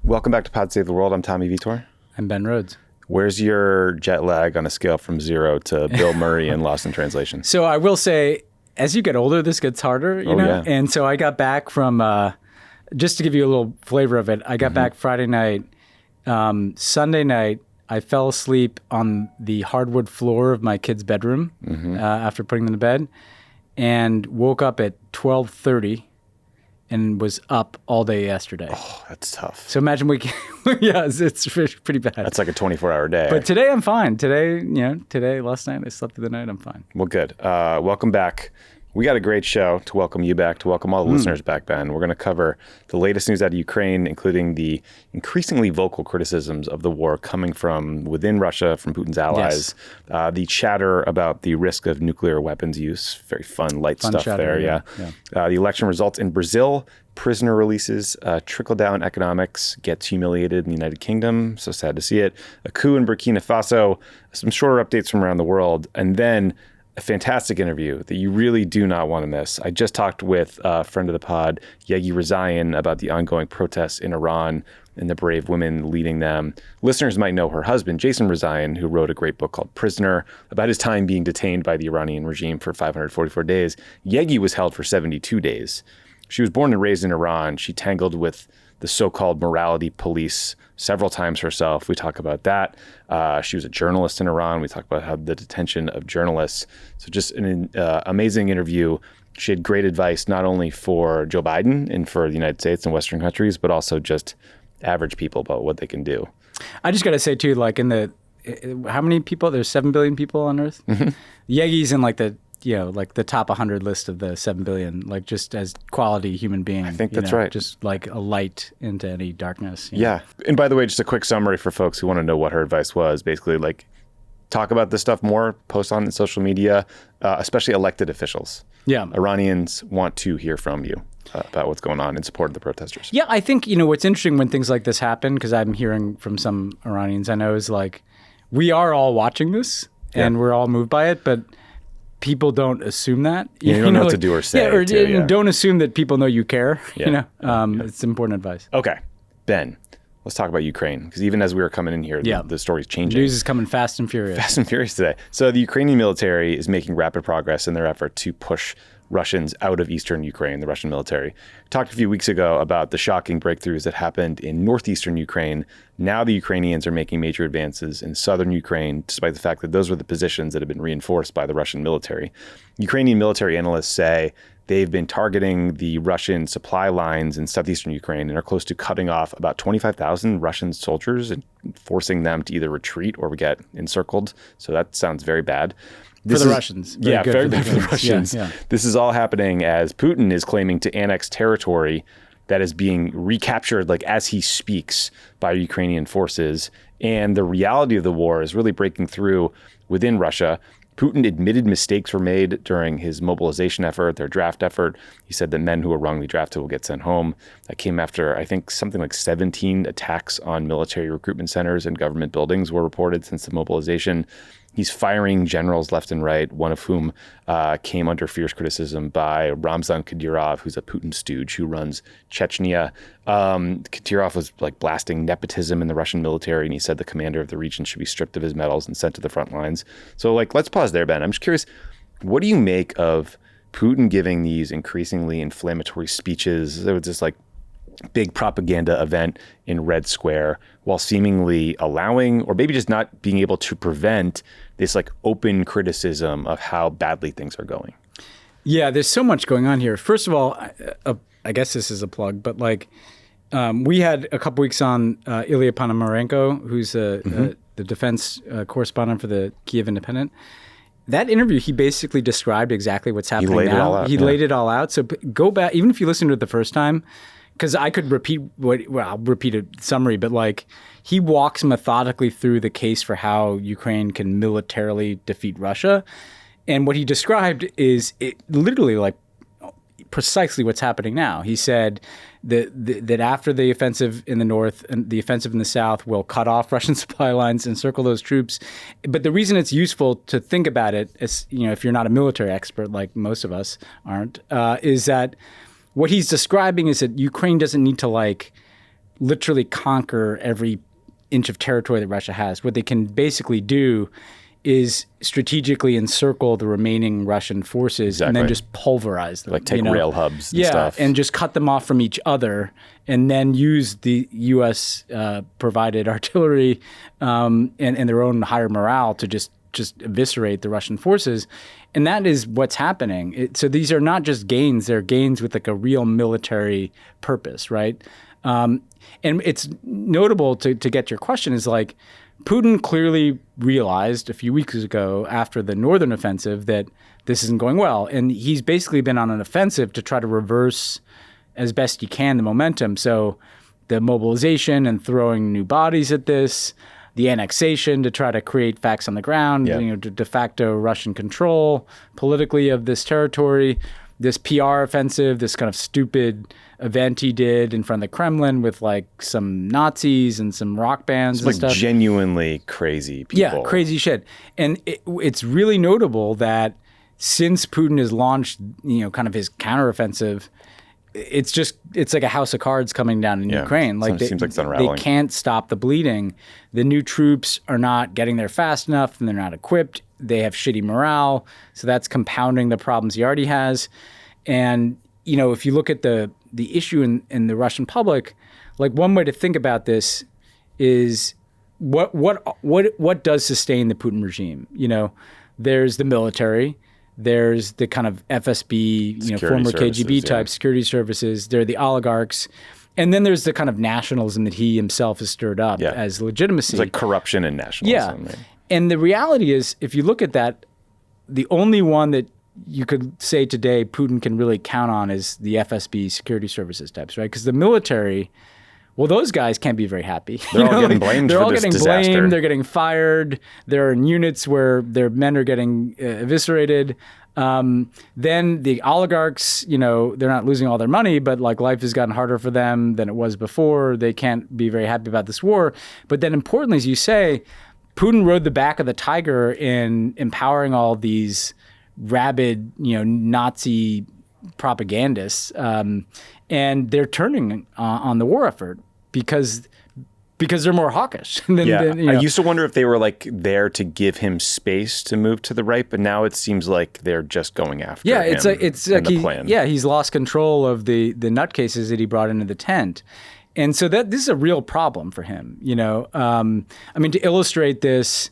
Welcome back to Pod Save the World. I'm Tommy Vietor. I'm Ben Rhodes. Where's your jet lag on a scale from 0 to Bill Murray in Lost in Translation? So I will say, as you get older, this gets harder, you know? Yeah. And so I got back from, just to give you a little flavor of it, I got back Friday night. Sunday night, I fell asleep on the hardwood floor of my kid's bedroom after putting them to bed, and woke up at 12:30 and was up all day yesterday. Oh, that's tough. So imagine yeah, it's pretty bad. That's like a 24-hour day. But today I'm fine. Last night I slept through the night, I'm fine. Well, good. Welcome back. We got a great show to welcome you back, to welcome all the listeners back, Ben. We're going to cover the latest news out of Ukraine, including the increasingly vocal criticisms of the war coming from within Russia, from Putin's allies, the chatter about the risk of nuclear weapons use, very fun, light stuff chatter, there, yeah. The election results in Brazil, prisoner releases, trickle-down economics gets humiliated in the United Kingdom, so sad to see it, a coup in Burkina Faso, some shorter updates from around the world, and then a fantastic interview that you really do not want to miss. I just talked with a friend of the pod, Yeganeh Rezaian, about the ongoing protests in Iran and the brave women leading them. Listeners might know her husband, Jason Rezaian, who wrote a great book called Prisoner, about his time being detained by the Iranian regime for 544 days. Yeganeh was held for 72 days. She was born and raised in Iran. She tangled with the so-called morality police several times herself. We talk about that. She was a journalist in Iran. We talk about how the detention of journalists. So just an amazing interview. She had great advice, not only for Joe Biden and for the United States and Western countries, but also just average people about what they can do. I just got to say too, like how many people? There's 7 billion people on Earth. Yeganeh's in like the top 100 list of the 7 billion, like just as quality human being. I think that's right. Just like a light into any darkness. Yeah. And by the way, just a quick summary for folks who want to know what her advice was. Basically, like, talk about this stuff more, post on social media, especially elected officials. Yeah. Iranians want to hear from you about what's going on in support of the protesters. Yeah, I think, what's interesting when things like this happen, because I'm hearing from some Iranians I know, is like, we are all watching this and we're all moved by it, but people don't assume that. You don't know what to do or say. Don't assume that people know you care. It's important advice. Okay, Ben, let's talk about Ukraine, because even as we were coming in here, the story's changing. News is coming fast and furious. Fast and furious today. So the Ukrainian military is making rapid progress in their effort to push Russians out of eastern Ukraine, the Russian military. We talked a few weeks ago about the shocking breakthroughs that happened in northeastern Ukraine. Now the Ukrainians are making major advances in southern Ukraine, despite the fact that those were the positions that have been reinforced by the Russian military. Ukrainian military analysts say they've been targeting the Russian supply lines in southeastern Ukraine and are close to cutting off about 25,000 Russian soldiers and forcing them to either retreat or get encircled. So that sounds very bad. For the Russians. Very bad for the Russians. Yeah. This is all happening as Putin is claiming to annex territory that is being recaptured, like as he speaks, by Ukrainian forces. And the reality of the war is really breaking through within Russia. Putin admitted mistakes were made during his mobilization effort, their draft effort. He said that men who were wrongly drafted will get sent home. That came after, I think, something like 17 attacks on military recruitment centers and government buildings were reported since the mobilization. He's firing generals left and right, one of whom came under fierce criticism by Ramzan Kadyrov, who's a Putin stooge who runs Chechnya. Kadyrov was like blasting nepotism in the Russian military, and he said the commander of the region should be stripped of his medals and sent to the front lines. So let's pause there, Ben. I'm just curious, what do you make of Putin giving these increasingly inflammatory speeches? There was this big propaganda event in Red Square while seemingly allowing, or maybe just not being able to prevent, this open criticism of how badly things are going. Yeah, there's so much going on here. First of all, I guess this is a plug, but we had a couple weeks on Ilya Ponomarenko, who's the defense correspondent for the Kyiv Independent. That interview, he basically described exactly what's happening now. He laid it all out. He laid it all out. So go back, even if you listen to it the first time, because I could repeat I'll repeat a summary, but he walks methodically through the case for how Ukraine can militarily defeat Russia. And what he described is literally precisely what's happening now. He said that after the offensive in the north and the offensive in the south will cut off Russian supply lines, encircle those troops. But the reason it's useful to think about it, is, if you're not a military expert like most of us aren't, is that what he's describing is that Ukraine doesn't need to literally conquer every inch of territory that Russia has. What they can basically do is strategically encircle the remaining Russian forces and then just pulverize them. Like take rail hubs and stuff. And just cut them off from each other, and then use the U.S. Provided artillery and their own higher morale to just eviscerate the Russian forces. And that is what's happening. So these are not just gains, they're gains with like a real military purpose, right? And it's notable to get your question is like, Putin clearly realized a few weeks ago after the northern offensive that this isn't going well. And he's basically been on an offensive to try to reverse as best he can the momentum. So the mobilization and throwing new bodies at this, the annexation to try to create facts on the ground, de facto Russian control politically of this territory, this PR offensive, this kind of stupid event he did in front of the Kremlin with like some Nazis and some rock bands and stuff. Genuinely crazy people. Yeah, crazy shit. And it's really notable that since Putin has launched, kind of his counteroffensive, it's like a house of cards coming down in Ukraine. Like seems like it's unraveling. They can't stop the bleeding. The new troops are not getting there fast enough, and they're not equipped. They have shitty morale, so that's compounding the problems he already has. And if you look at the issue in the Russian public, like one way to think about this is what does sustain the Putin regime? There's the military. There's the kind of FSB, former KGB type security services. There are the oligarchs. And then there's the kind of nationalism that he himself has stirred up as legitimacy. It's like corruption and nationalism. Yeah. Right? And the reality is, if you look at that, the only one that you could say today Putin can really count on is the FSB security services types, right? Because the military, well, those guys can't be very happy. They're all getting blamed for this disaster. Blamed, they're getting fired. They're in units where their men are getting eviscerated. Then the oligarchs, they're not losing all their money, but like life has gotten harder for them than it was before. They can't be very happy about this war. But then importantly, as you say, Putin rode the back of the tiger in empowering all these rabid, Nazi propagandists, and they're turning on the war effort because they're more hawkish. I used to wonder if they were like there to give him space to move to the right, but now it seems like they're just going after him. It's like the plan. He's lost control of the nutcases that he brought into the tent. And so this is a real problem for him, to illustrate this,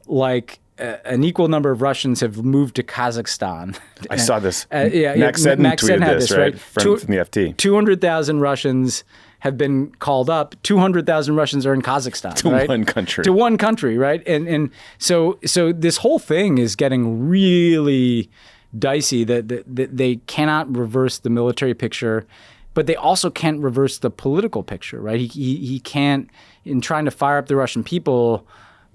like an equal number of Russians have moved to Kazakhstan. I saw this. Max Seddon tweeted this, right? From the FT. 200,000 Russians have been called up. 200,000 Russians are in Kazakhstan, to one country. To one country, right? And so this whole thing is getting really dicey. That they cannot reverse the military picture, but they also can't reverse the political picture, right? He can't, in trying to fire up the Russian people.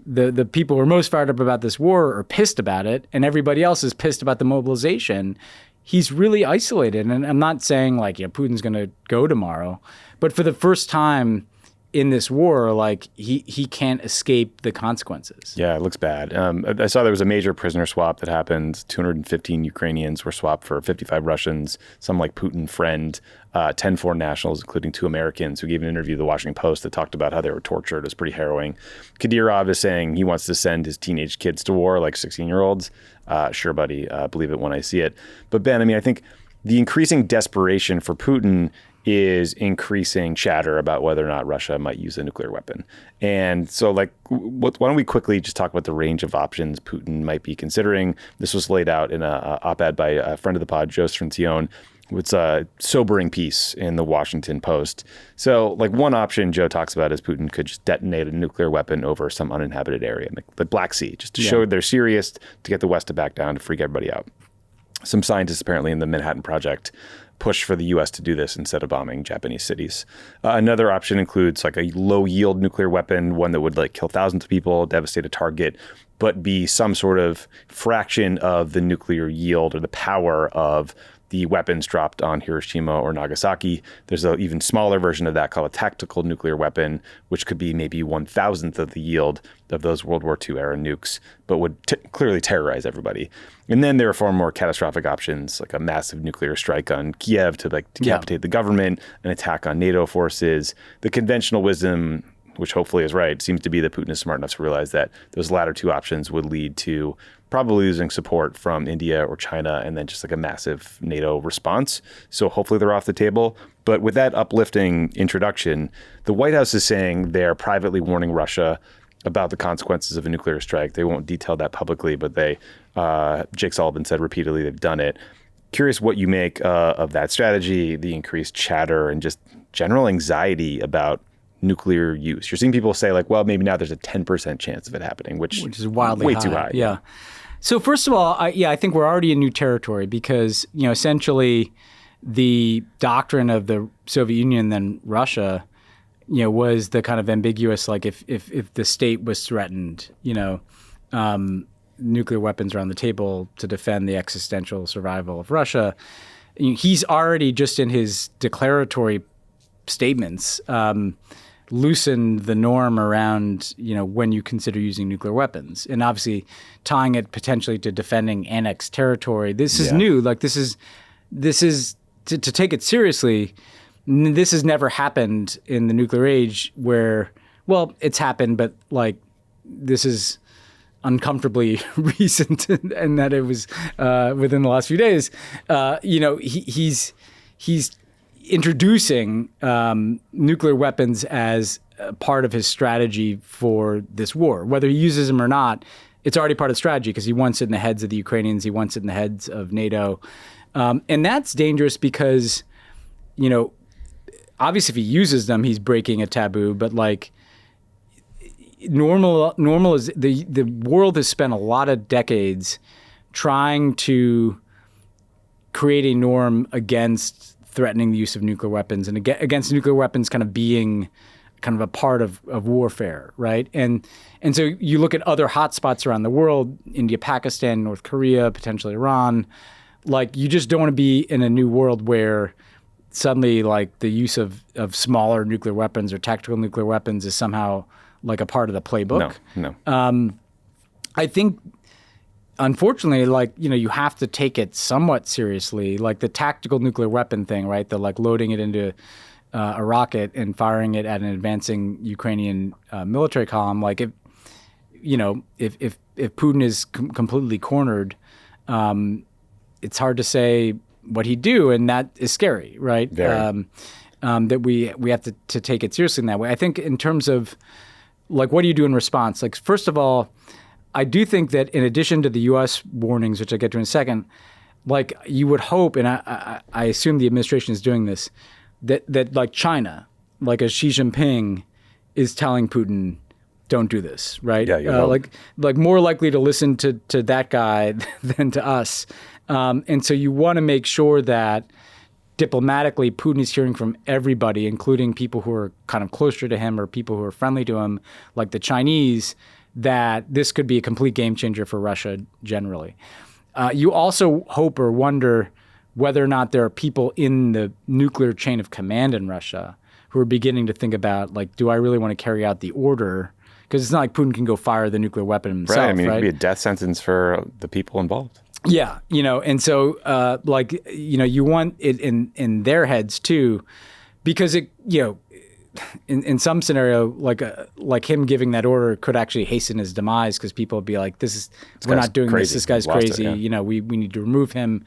The people who are most fired up about this war are pissed about it, and everybody else is pissed about the mobilization. He's really isolated. And I'm not saying like, Putin's going to go tomorrow, but for the first time in this war, like he can't escape the consequences. Yeah, it looks bad. I saw there was a major prisoner swap that happened. 215 Ukrainians were swapped for 55 Russians, some like Putin friend, 10 foreign nationals, including 2 Americans, who gave an interview to the Washington Post that talked about how they were tortured. It was pretty harrowing. Kadyrov is saying he wants to send his teenage kids to war, like 16-year-olds. Sure, buddy. Believe it when I see it. But Ben, I think the increasing desperation for Putin is increasing chatter about whether or not Russia might use a nuclear weapon. And so why don't we quickly just talk about the range of options Putin might be considering. This was laid out in a op-ed by a friend of the pod, Joe Strancione. It's a sobering piece in the Washington Post. So one option Joe talks about is Putin could just detonate a nuclear weapon over some uninhabited area, like the Black Sea, just to show they're serious, to get the West to back down, to freak everybody out. Some scientists apparently in the Manhattan Project push for the U.S. to do this instead of bombing Japanese cities. Another option includes like a low-yield nuclear weapon, one that would kill thousands of people, devastate a target, but be some sort of fraction of the nuclear yield or the power of the weapons dropped on Hiroshima or Nagasaki. There's an even smaller version of that called a tactical nuclear weapon, which could be maybe 1,000th of the yield of those World War II era nukes, but would clearly terrorize everybody. And then there are far more catastrophic options, like a massive nuclear strike on Kiev to decapitate the government, an attack on NATO forces. The conventional wisdom, which hopefully is right, seems to be that Putin is smart enough to realize that those latter two options would lead to probably losing support from India or China, and then just like a massive NATO response. So hopefully they're off the table. But with that uplifting introduction, the White House is saying they're privately warning Russia about the consequences of a nuclear strike. They won't detail that publicly, but Jake Sullivan said repeatedly they've done it. Curious what you make of that strategy, the increased chatter, and just general anxiety about nuclear use. You're seeing people say like, well, maybe now there's a 10% chance of it happening, which is wildly way high. too high. Yeah. So first of all, I think we're already in new territory because, essentially the doctrine of the Soviet Union, then Russia, was the kind of ambiguous, like if the state was threatened, nuclear weapons are on the table to defend the existential survival of Russia. He's already, just in his declaratory statements, loosened the norm around, when you consider using nuclear weapons, and obviously tying it potentially to defending annexed territory. This is new. Like this is to take it seriously. This has never happened in the nuclear age where, well, it's happened, but like this is uncomfortably recent, and that it was within the last few days. He's introducing nuclear weapons as a part of his strategy for this war. Whether he uses them or not, it's already part of the strategy because he wants it in the heads of the Ukrainians. He wants it in the heads of NATO. And that's dangerous because, obviously if he uses them, he's breaking a taboo. But like normal is the world has spent a lot of decades trying to create a norm against threatening the use of nuclear weapons and against nuclear weapons kind of being kind of a part of warfare, right? And so you look at other hotspots around the world, India, Pakistan, North Korea, potentially Iran. Like you just don't want to be in a new world where suddenly like the use of smaller nuclear weapons or tactical nuclear weapons is somehow like a part of the playbook. No. I think, unfortunately, like, you have to take it somewhat seriously, like the tactical nuclear weapon thing, right? The like loading it into a rocket and firing it at an advancing Ukrainian military column. Like if Putin is completely cornered, it's hard to say what he'd do, and that is scary, right? Very. That we have to take it seriously in that way. I think in terms of like, what do you do in response? Like, first of all, I do think that in addition to the U.S. warnings, which I'll get to in a second, like you would hope, and I assume the administration is doing this, that like China, like a Xi Jinping, is telling Putin, don't do this, right? Yeah, like more likely to listen to that guy than to us. And so you want to make sure that diplomatically Putin is hearing from everybody, including people who are kind of closer to him or people who are friendly to him, like the Chinese, that this could be a complete game changer for Russia generally. You also hope or wonder whether or not there are people in the nuclear chain of command in Russia who are beginning to think about, like, do I really want to carry out the order? Because it's not like Putin can go fire the nuclear weapon himself, right? I mean, right? it could be a death sentence for the people involved. Yeah, and so, you want it in their heads too, because it, in some scenario, like him giving that order could actually hasten his demise because people would be like, we're not doing crazy. this. This guy's crazy. We need to remove him.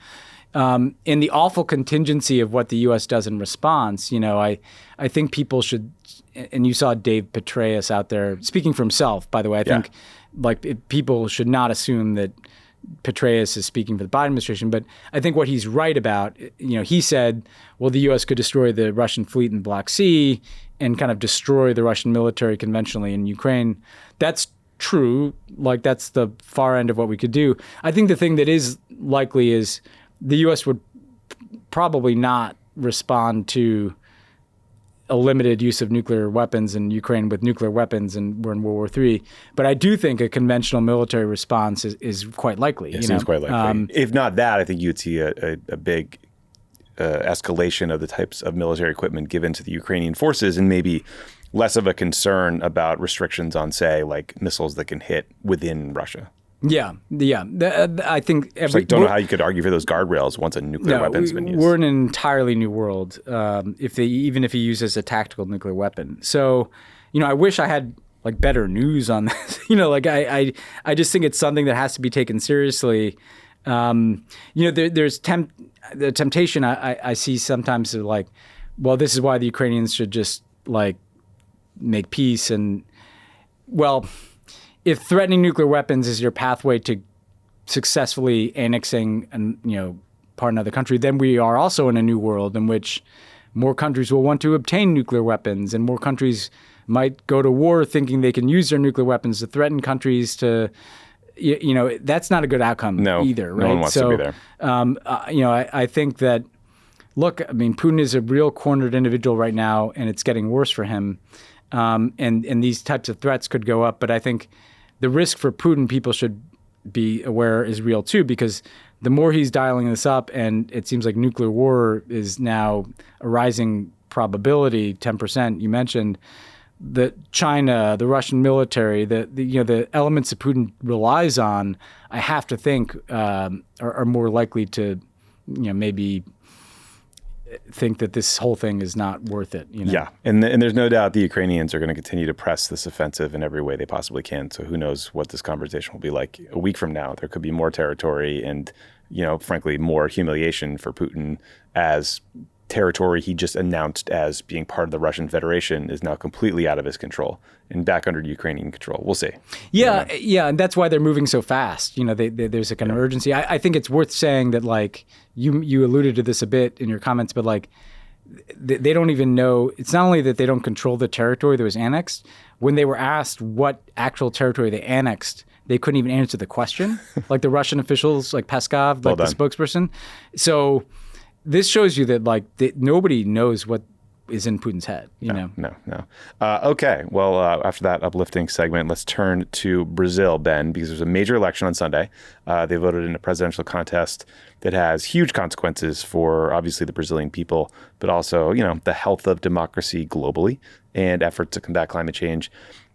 In the awful contingency of what the U.S. does in response, I think people should, and you saw Dave Petraeus out there speaking for himself, by the way. I think people should not assume that Petraeus is speaking for the Biden administration, but I think what he's right about, he said, well, the U.S. could destroy the Russian fleet in the Black Sea and kind of destroy the Russian military conventionally in Ukraine. That's true. Like, that's the far end of what we could do. I think the thing that is likely is the U.S. would probably not respond to a limited use of nuclear weapons in Ukraine with nuclear weapons, and we're in World War III. But I do think a conventional military response is quite likely. It seems quite likely. If not that, I think you'd see a big escalation of the types of military equipment given to the Ukrainian forces, and maybe less of a concern about restrictions on, say, like missiles that can hit within Russia. Yeah. I think don't know how you could argue for those guardrails once a nuclear weapon's been used. We're in an entirely new world, even if he uses a tactical nuclear weapon. So, I wish I had like better news on this. I just think it's something that has to be taken seriously. There's the temptation I see sometimes of like, well, this is why the Ukrainians should just like make peace. And well, if threatening nuclear weapons is your pathway to successfully annexing part of another country, then we are also in a new world in which more countries will want to obtain nuclear weapons, and more countries might go to war thinking they can use their nuclear weapons to threaten countries to, that's not a good outcome either, right? No one wants to be there. I think that, look, I mean, Putin is a real cornered individual right now, and it's getting worse for him. And these types of threats could go up, but I think the risk for Putin, people should be aware, is real too, because the more he's dialing this up, and it seems like nuclear war is now a rising probability, 10%. You mentioned that China, the Russian military, the elements that Putin relies on, I have to think are more likely to, maybe think that this whole thing is not worth it. Yeah, and there's no doubt the Ukrainians are going to continue to press this offensive in every way they possibly can. So who knows what this conversation will be like a week from now. There could be more territory and, frankly, more humiliation for Putin, as territory he just announced as being part of the Russian Federation is now completely out of his control and back under Ukrainian control. We'll see. Yeah, and that's why they're moving so fast. There's a kind of urgency. I think it's worth saying that, like, you alluded to this a bit in your comments, but like they don't even know. It's not only that they don't control the territory that was annexed. When they were asked what actual territory they annexed, they couldn't even answer the question. Like the Russian officials, like Peskov, the spokesperson. So this shows you that nobody knows what is in Putin's head. No. Okay. Well, after that uplifting segment, let's turn to Brazil, Ben, because there's a major election on Sunday. They voted in a presidential contest that has huge consequences for obviously the Brazilian people, but also, the health of democracy globally and efforts to combat climate change.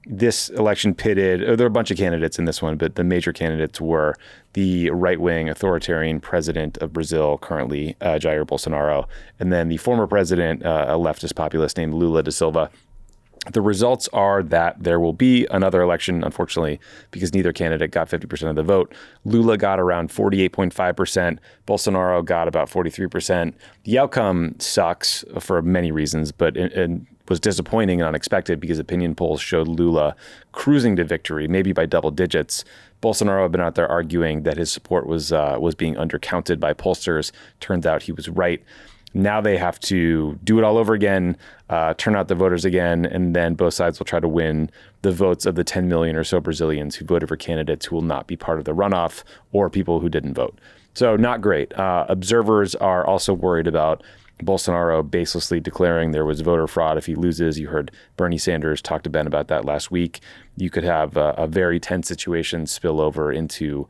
This election pitted, there are a bunch of candidates in this one, but the major candidates were the right-wing authoritarian president of Brazil, currently Jair Bolsonaro, and then the former president, a leftist populist named Lula da Silva. The results are that there will be another election, unfortunately, because neither candidate got 50% of the vote. Lula got around 48.5%. Bolsonaro got about 43%. The outcome sucks for many reasons, but it was disappointing and unexpected because opinion polls showed Lula cruising to victory, maybe by double digits. Bolsonaro had been out there arguing that his support was being undercounted by pollsters. Turns out he was right. Now they have to do it all over again, turn out the voters again, and then both sides will try to win the votes of the 10 million or so Brazilians who voted for candidates who will not be part of the runoff or people who didn't vote. So not great. Observers are also worried about Bolsonaro baselessly declaring there was voter fraud if he loses. You heard Bernie Sanders talk to Ben about that last week. You could have a very tense situation spill over into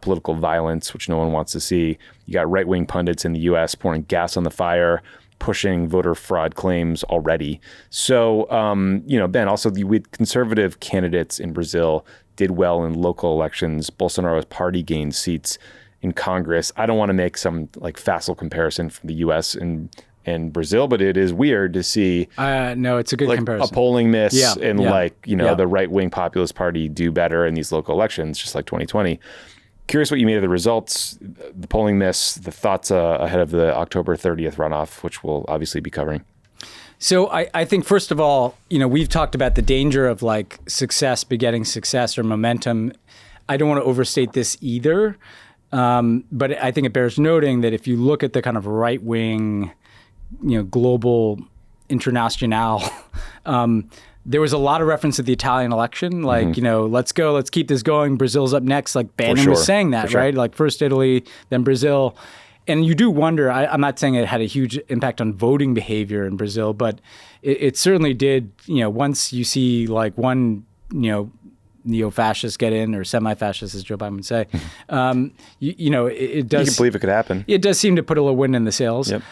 political violence, which no one wants to see. You got right-wing pundits in the U.S. pouring gas on the fire, pushing voter fraud claims already. So, Ben, also the conservative candidates in Brazil did well in local elections. Bolsonaro's party gained seats in Congress. I don't want to make some facile comparison from the U.S. and Brazil, but it is weird to see. No, it's a good comparison. A polling miss and the the right-wing populist party do better in these local elections, just like 2020. Curious what you made of the results, the polling miss, the thoughts ahead of the October 30th runoff, which we'll obviously be covering. So I think, first of all, we've talked about the danger of success begetting success or momentum. I don't want to overstate this either. But I think it bears noting that if you look at the kind of right-wing, global international, there was a lot of reference to the Italian election, let's go, let's keep this going. Brazil's up next. Bannon was saying that, right? First Italy, then Brazil. And you do wonder, I'm not saying it had a huge impact on voting behavior in Brazil, but it certainly did, once you see one, neo-fascists get in, or semi-fascists, as Joe Biden would say. It does. You can believe it could happen. It does seem to put a little wind in the sails. Yep.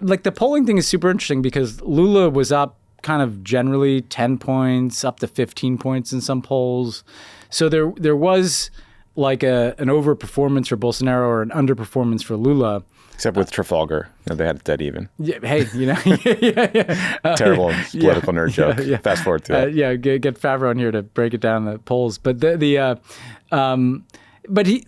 Like the polling thing is super interesting because Lula was up kind of generally 10 points, up to 15 points in some polls. So there was like an overperformance for Bolsonaro or an underperformance for Lula. Except with Trafalgar. They had it dead even. Yeah, hey, Terrible political nerd joke. Yeah. Fast forward to that. Get Favreau in here to break it down the polls. But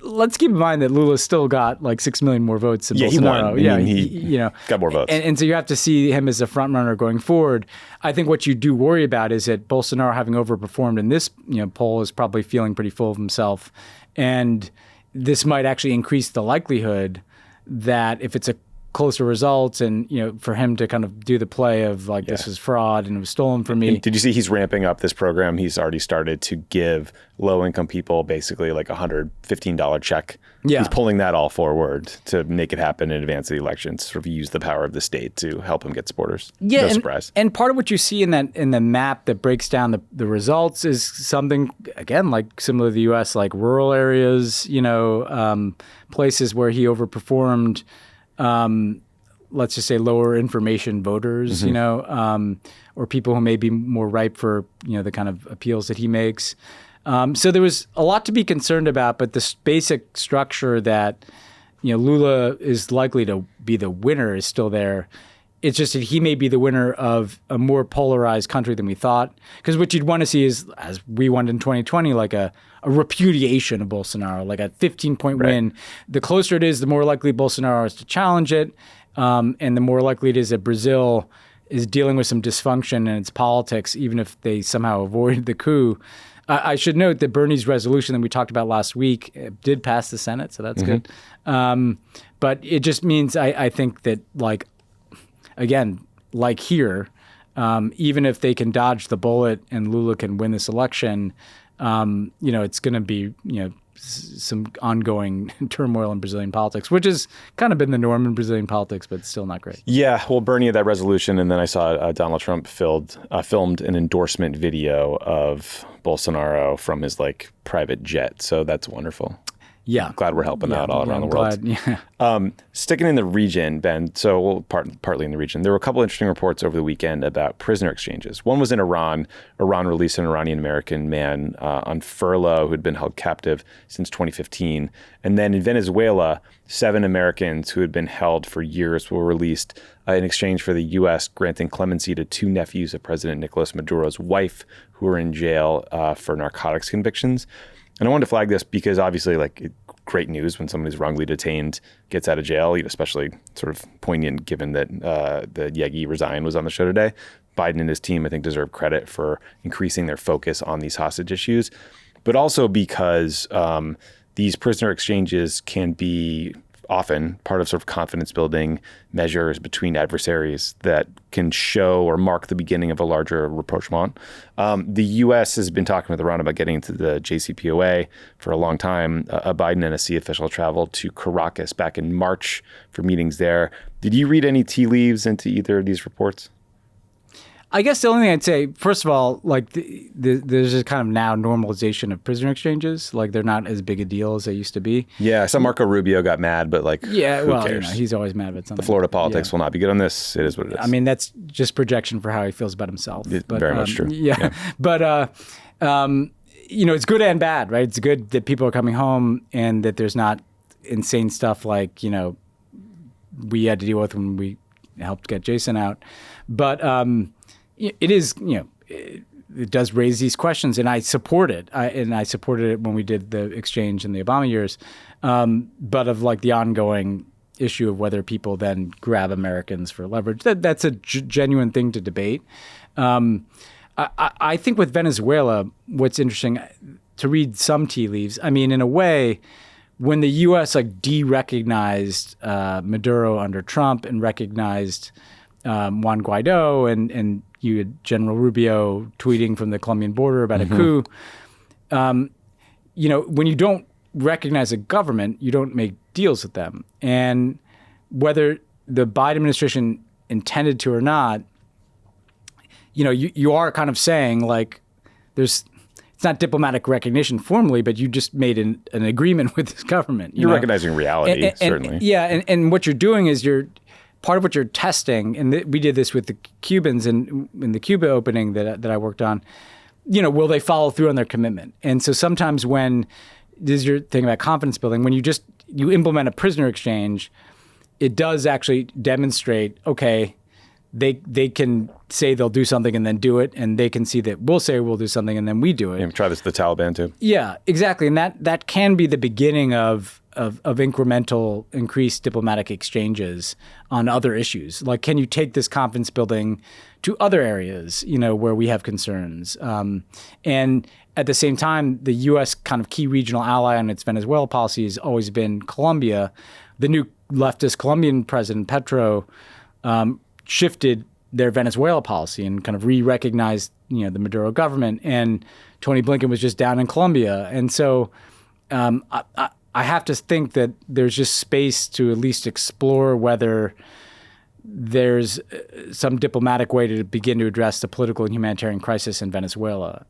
let's keep in mind that Lula still got like 6 million more votes than Bolsonaro. He won. He got more votes. And so you have to see him as a front runner going forward. I think what you do worry about is that Bolsonaro, having overperformed in this poll, is probably feeling pretty full of himself, and this might actually increase the likelihood that if it's a closer result, and for him to kind of do the play of like this was fraud and it was stolen from me. And did you see he's ramping up this program? He's already started to give low-income people basically like $115 check. Yeah. He's pulling that all forward to make it happen in advance of the elections. Sort of use the power of the state to help him get supporters. Yeah, no surprise. And part of what you see in the map that breaks down the results is something again like similar to the U.S., like rural areas, places where he overperformed. Let's just say lower information voters, or people who may be more ripe for, the kind of appeals that he makes. So there was a lot to be concerned about, but this basic structure that, Lula is likely to be the winner is still there. It's just that he may be the winner of a more polarized country than we thought. Because what you'd want to see is, as we won in 2020, like a repudiation of Bolsonaro, like a 15-point win. The closer it is, the more likely Bolsonaro is to challenge it. And the more likely it is that Brazil is dealing with some dysfunction in its politics, even if they somehow avoid the coup. I should note that Bernie's resolution that we talked about last week did pass the Senate, so that's good. But it just means I think that, again, like here, even if they can dodge the bullet and Lula can win this election, it's going to be, some ongoing turmoil in Brazilian politics, which has kind of been the norm in Brazilian politics, but still not great. Yeah, well, Bernie had that resolution, and then I saw Donald Trump filmed an endorsement video of Bolsonaro from his private jet. So that's wonderful. Yeah. Glad we're helping out all around the world. Sticking in the region, Ben, partly in the region, there were a couple interesting reports over the weekend about prisoner exchanges. One was in Iran. Iran released an Iranian-American man on furlough who had been held captive since 2015. And then in Venezuela, 7 Americans who had been held for years were released in exchange for the U.S. granting clemency to 2 nephews of President Nicolas Maduro's wife who were in jail for narcotics convictions. And I wanted to flag this because obviously, great news when someone who's wrongly detained gets out of jail, especially sort of poignant given that the Yeganeh Rezaian was on the show today. Biden and his team, I think, deserve credit for increasing their focus on these hostage issues, but also because these prisoner exchanges can be often part of sort of confidence building measures between adversaries that can show or mark the beginning of a larger rapprochement. The U.S. has been talking with Iran about getting into the JCPOA for a long time. A Biden NSC official traveled to Caracas back in March for meetings there. Did you read any tea leaves into either of these reports? I guess the only thing I'd say, first of all, there's a kind of now normalization of prisoner exchanges. They're not as big a deal as they used to be. Yeah, so Marco Rubio got mad, but who cares? He's always mad about something. The Florida politics will not be good on this. It is what it is. I mean, that's just projection for how he feels about himself. Very much true. Yeah. But, it's good and bad, right? It's good that people are coming home and that there's not insane stuff we had to deal with when we helped get Jason out. But it is, it does raise these questions, and I support it. I supported it when we did the exchange in the Obama years, but of the ongoing issue of whether people then grab Americans for leverage. That's a genuine thing to debate. I think with Venezuela, what's interesting to read some tea leaves. I mean, in a way, when the U.S. de-recognized Maduro under Trump and recognized Juan Guaido and you had General Rubio tweeting from the Colombian border about a coup. When you don't recognize a government, you don't make deals with them. And whether the Biden administration intended to or not, you are kind of saying it's it's not diplomatic recognition formally, but you just made an agreement with this government. You're recognizing reality, certainly. And what you're doing is part of what you're testing, and we did this with the Cubans in the Cuba opening that I worked on, will they follow through on their commitment? And so sometimes when, this is your thing about confidence building, when you implement a prisoner exchange, it does actually demonstrate, okay, they can say they'll do something and then do it, and they can see that we'll say we'll do something and then we do it. Yeah, try this with the Taliban too. Yeah, exactly. And that can be the beginning of incremental increased diplomatic exchanges on other issues. Like, can you take this confidence building to other areas, where we have concerns? And at the same time, the U.S. kind of key regional ally on its Venezuela policy has always been Colombia. The new leftist Colombian president, Petro, shifted their Venezuela policy and kind of re-recognized, the Maduro government. And Tony Blinken was just down in Colombia. And so I have to think that there's just space to at least explore whether there's some diplomatic way to begin to address the political and humanitarian crisis in Venezuela.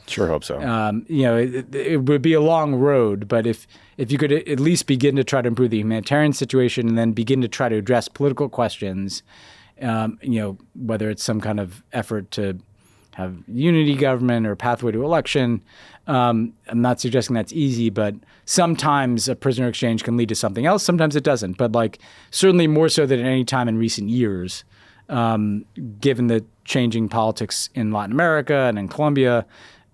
Sure hope so. It would be a long road, but if you could at least begin to try to improve the humanitarian situation and then begin to try to address political questions, whether it's some kind of effort to have unity government or pathway to election. I'm not suggesting that's easy, but sometimes a prisoner exchange can lead to something else. Sometimes it doesn't. But certainly more so than at any time in recent years, given the changing politics in Latin America and in Colombia,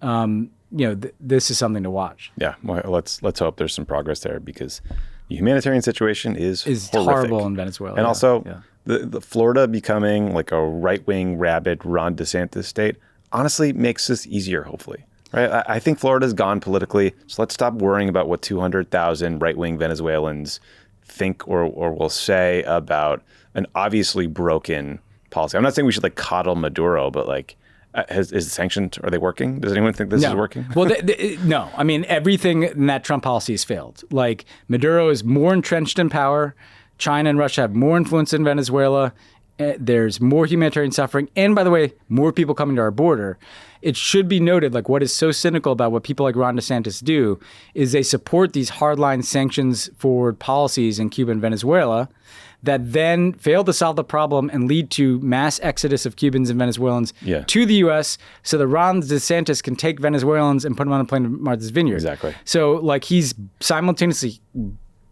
this is something to watch. Yeah, well, let's hope there's some progress there, because the humanitarian situation is horrific. Horrible in Venezuela. And also, the Florida becoming like a right-wing, rabid Ron DeSantis state honestly makes this easier, hopefully. Right? I think Florida's gone politically, so let's stop worrying about what 200,000 right-wing Venezuelans think or will say about an obviously broken policy. I'm not saying we should coddle Maduro, but is the sanctions, are they working? Does anyone think this is working? Well, no. I mean, everything in that Trump policy has failed. Maduro is more entrenched in power. China and Russia have more influence in Venezuela. There's more humanitarian suffering. And by the way, more people coming to our border. It should be noted, what is so cynical about what people like Ron DeSantis do is they support these hardline sanctions forward policies in Cuba and Venezuela that then fail to solve the problem and lead to mass exodus of Cubans and Venezuelans to the U.S. so that Ron DeSantis can take Venezuelans and put them on a plane to Martha's Vineyard. Exactly. So he's simultaneously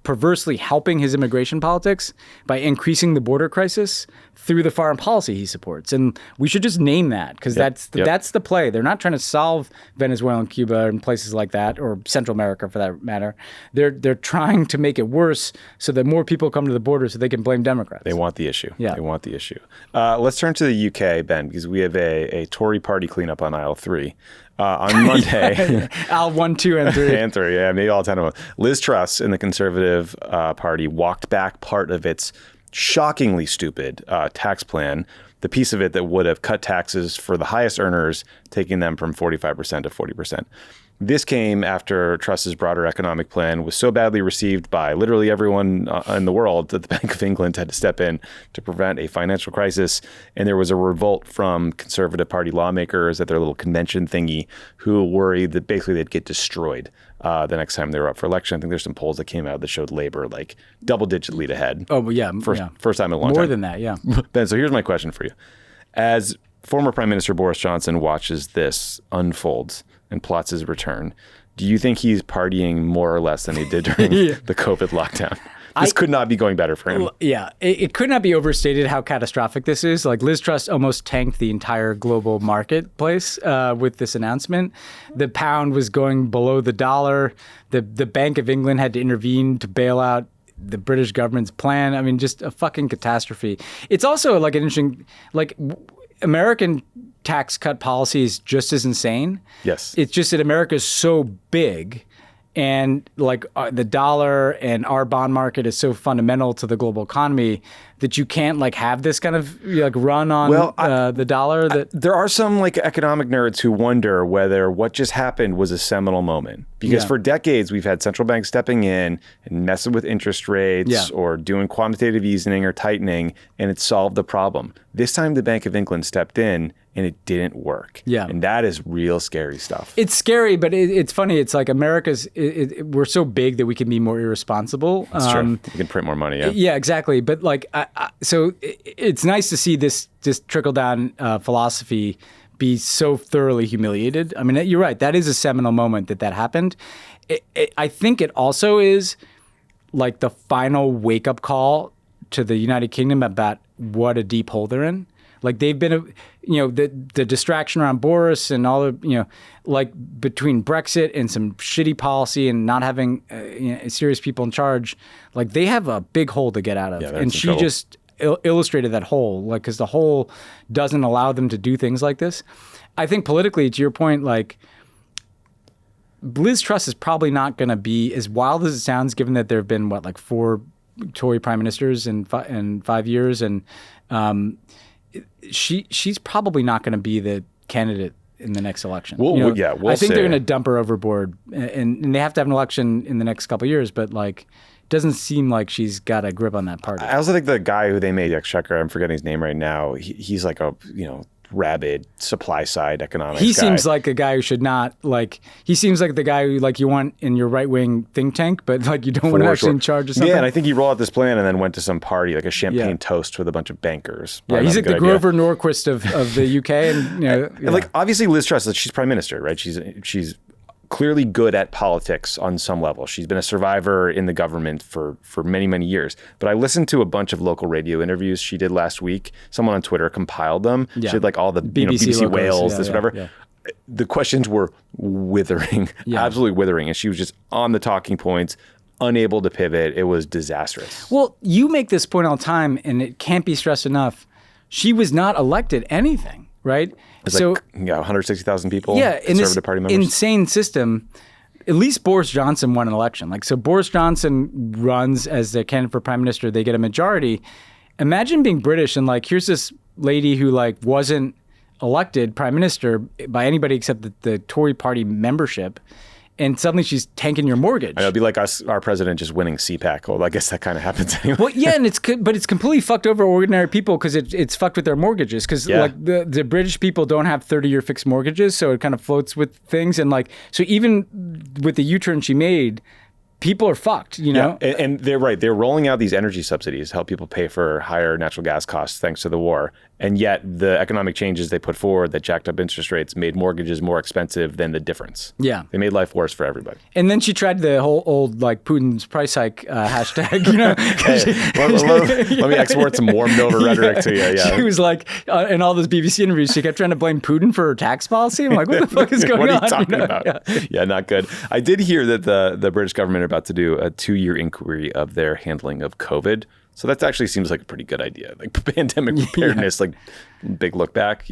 perversely helping his immigration politics by increasing the border crisis through the foreign policy he supports. And we should just name that, because that's the play. They're not trying to solve Venezuela and Cuba and places like that, or Central America for that matter. They're trying to make it worse so that more people come to the border so they can blame Democrats. They want the issue. Yeah. They want the issue. Let's turn to the UK, Ben, because we have a Tory party cleanup on aisle 3. On Monday. Aisle 1, 2, and 3. And 3, yeah, maybe all 10 of them. Liz Truss in the Conservative Party walked back part of its shockingly stupid tax plan, the piece of it that would have cut taxes for the highest earners, taking them from 45% to 40%. This came after Truss's broader economic plan was so badly received by literally everyone in the world that the Bank of England had to step in to prevent a financial crisis. And there was a revolt from Conservative Party lawmakers at their little convention thingy who worried that basically they'd get destroyed the next time they were up for election. I think there's some polls that came out that showed Labour double-digit lead ahead. Oh, yeah. First time in a long time. More than that, yeah. Ben, so here's my question for you. As former Prime Minister Boris Johnson watches this unfold and plots his return, do you think he's partying more or less than he did during the COVID lockdown? This could not be going better for him. Yeah, it could not be overstated how catastrophic this is. Liz Truss almost tanked the entire global marketplace with this announcement. The pound was going below the dollar. The Bank of England had to intervene to bail out the British government's plan. I mean, just a fucking catastrophe. It's also an interesting, American tax cut policy is just as insane. Yes. It's just that America is so big, and the dollar and our bond market is so fundamental to the global economy that you can't have this kind of run on the dollar. There are some economic nerds who wonder whether what just happened was a seminal moment, because for decades we've had central banks stepping in and messing with interest rates or doing quantitative easing or tightening, and it solved the problem. This time the Bank of England stepped in and it didn't work. Yeah. And that is real scary stuff. It's scary, but it's funny. It's like we're so big that we can be more irresponsible. That's true. You can print more money. Yeah, exactly. But like, so it's nice to see this trickle down philosophy be so thoroughly humiliated. I mean, you're right. That is a seminal moment that happened. I think it also is like the final wake up call to the United Kingdom about what a deep hole they're in. Like they've been, the distraction around Boris and all the, like between Brexit and some shitty policy and not having serious people in charge, like they have a big hole to get out of. And she just illustrated that hole, like, because the hole doesn't allow them to do things like this. I think politically, to your point, like Liz Truss is probably not going to be as wild as it sounds, given that there have been 4 Tory prime ministers in 5 years, and she's probably not going to be the candidate in the next election. We'll I think they're going to dump her overboard, and they have to have an election in the next couple of years. But like, doesn't seem like she's got a grip on that party. I also think the guy who they made exchequer, I'm forgetting his name right now. He's like a rabid supply side economics guy. He seems like a guy who should not he seems like the guy who you want in your right wing think tank, but you don't want to actually in charge of something. Yeah, and I think he rolled out this plan and then went to some party, like a champagne toast with a bunch of bankers. Yeah, he's like the Grover Norquist of the UK, and obviously Liz Truss, she's prime minister, right? She's clearly good at politics on some level. She's been a survivor in the government for many, many years. But I listened to a bunch of local radio interviews she did last week. Someone on Twitter compiled them. Yeah. She did all the BBC Wales, whatever. Yeah. The questions were withering, absolutely withering. And she was just on the talking points, unable to pivot. It was disastrous. Well, you make this point all the time, and it can't be stressed enough. She was not elected anything, right? It's 160,000 people, Conservative Party members. Insane system. At least Boris Johnson won an election. So Boris Johnson runs as the candidate for prime minister. They get a majority. Imagine being British and here's this lady who wasn't elected prime minister by anybody except the Tory party membership. And suddenly she's tanking your mortgage. It'd be like our president just winning CPAC. Well, I guess that kind of happens anyway. Well, yeah, and it's completely fucked over ordinary people because it's fucked with their mortgages. Because the British people don't have 30-year fixed mortgages, so it kind of floats with things. And so even with the U-turn she made, people are fucked, Yeah, and they're right. They're rolling out these energy subsidies to help people pay for higher natural gas costs thanks to the war. And yet the economic changes they put forward that jacked up interest rates made mortgages more expensive than the difference. Yeah. They made life worse for everybody. And then she tried the whole old Putin's price hike hashtag, Hey, let me export some warmed over rhetoric to you. Yeah. She was in all those BBC interviews, she kept trying to blame Putin for her tax policy. I'm like, what the fuck is going on? What are you talking about? Yeah, not good. I did hear that the British government are about to do a 2-year inquiry of their handling of COVID. So that actually seems like a pretty good idea. Pandemic preparedness, big look back,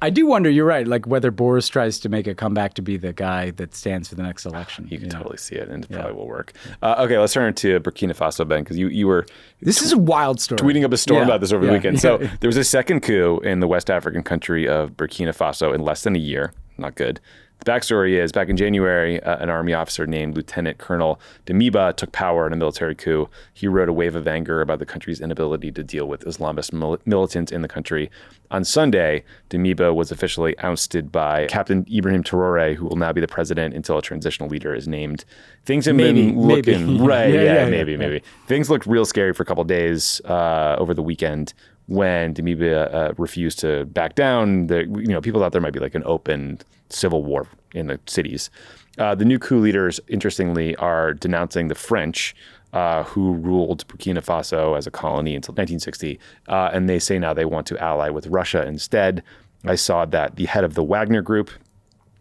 I do wonder, you're right, whether Boris tries to make a comeback to be the guy that stands for the next election. You can totally see it, and it probably will work. Okay, let's turn to Burkina Faso, Ben, because you were... This is a wild story. Tweeting up a storm about this over the weekend. So there was a second coup in the West African country of Burkina Faso in less than a year. Not good. The backstory is, back in January, an army officer named Lieutenant Colonel Damiba took power in a military coup. He wrote a wave of anger about the country's inability to deal with Islamist militants in the country. On Sunday, Damiba was officially ousted by Captain Ibrahim Traoré, who will now be the president until a transitional leader is named. Things have been looking... Right, maybe. Things looked real scary for a couple of days over the weekend when Damiba refused to back down. People thought there might be an open civil war in the cities. The new coup leaders, interestingly, are denouncing the French, who ruled Burkina Faso as a colony until 1960. And they say now they want to ally with Russia instead. I saw that the head of the Wagner Group,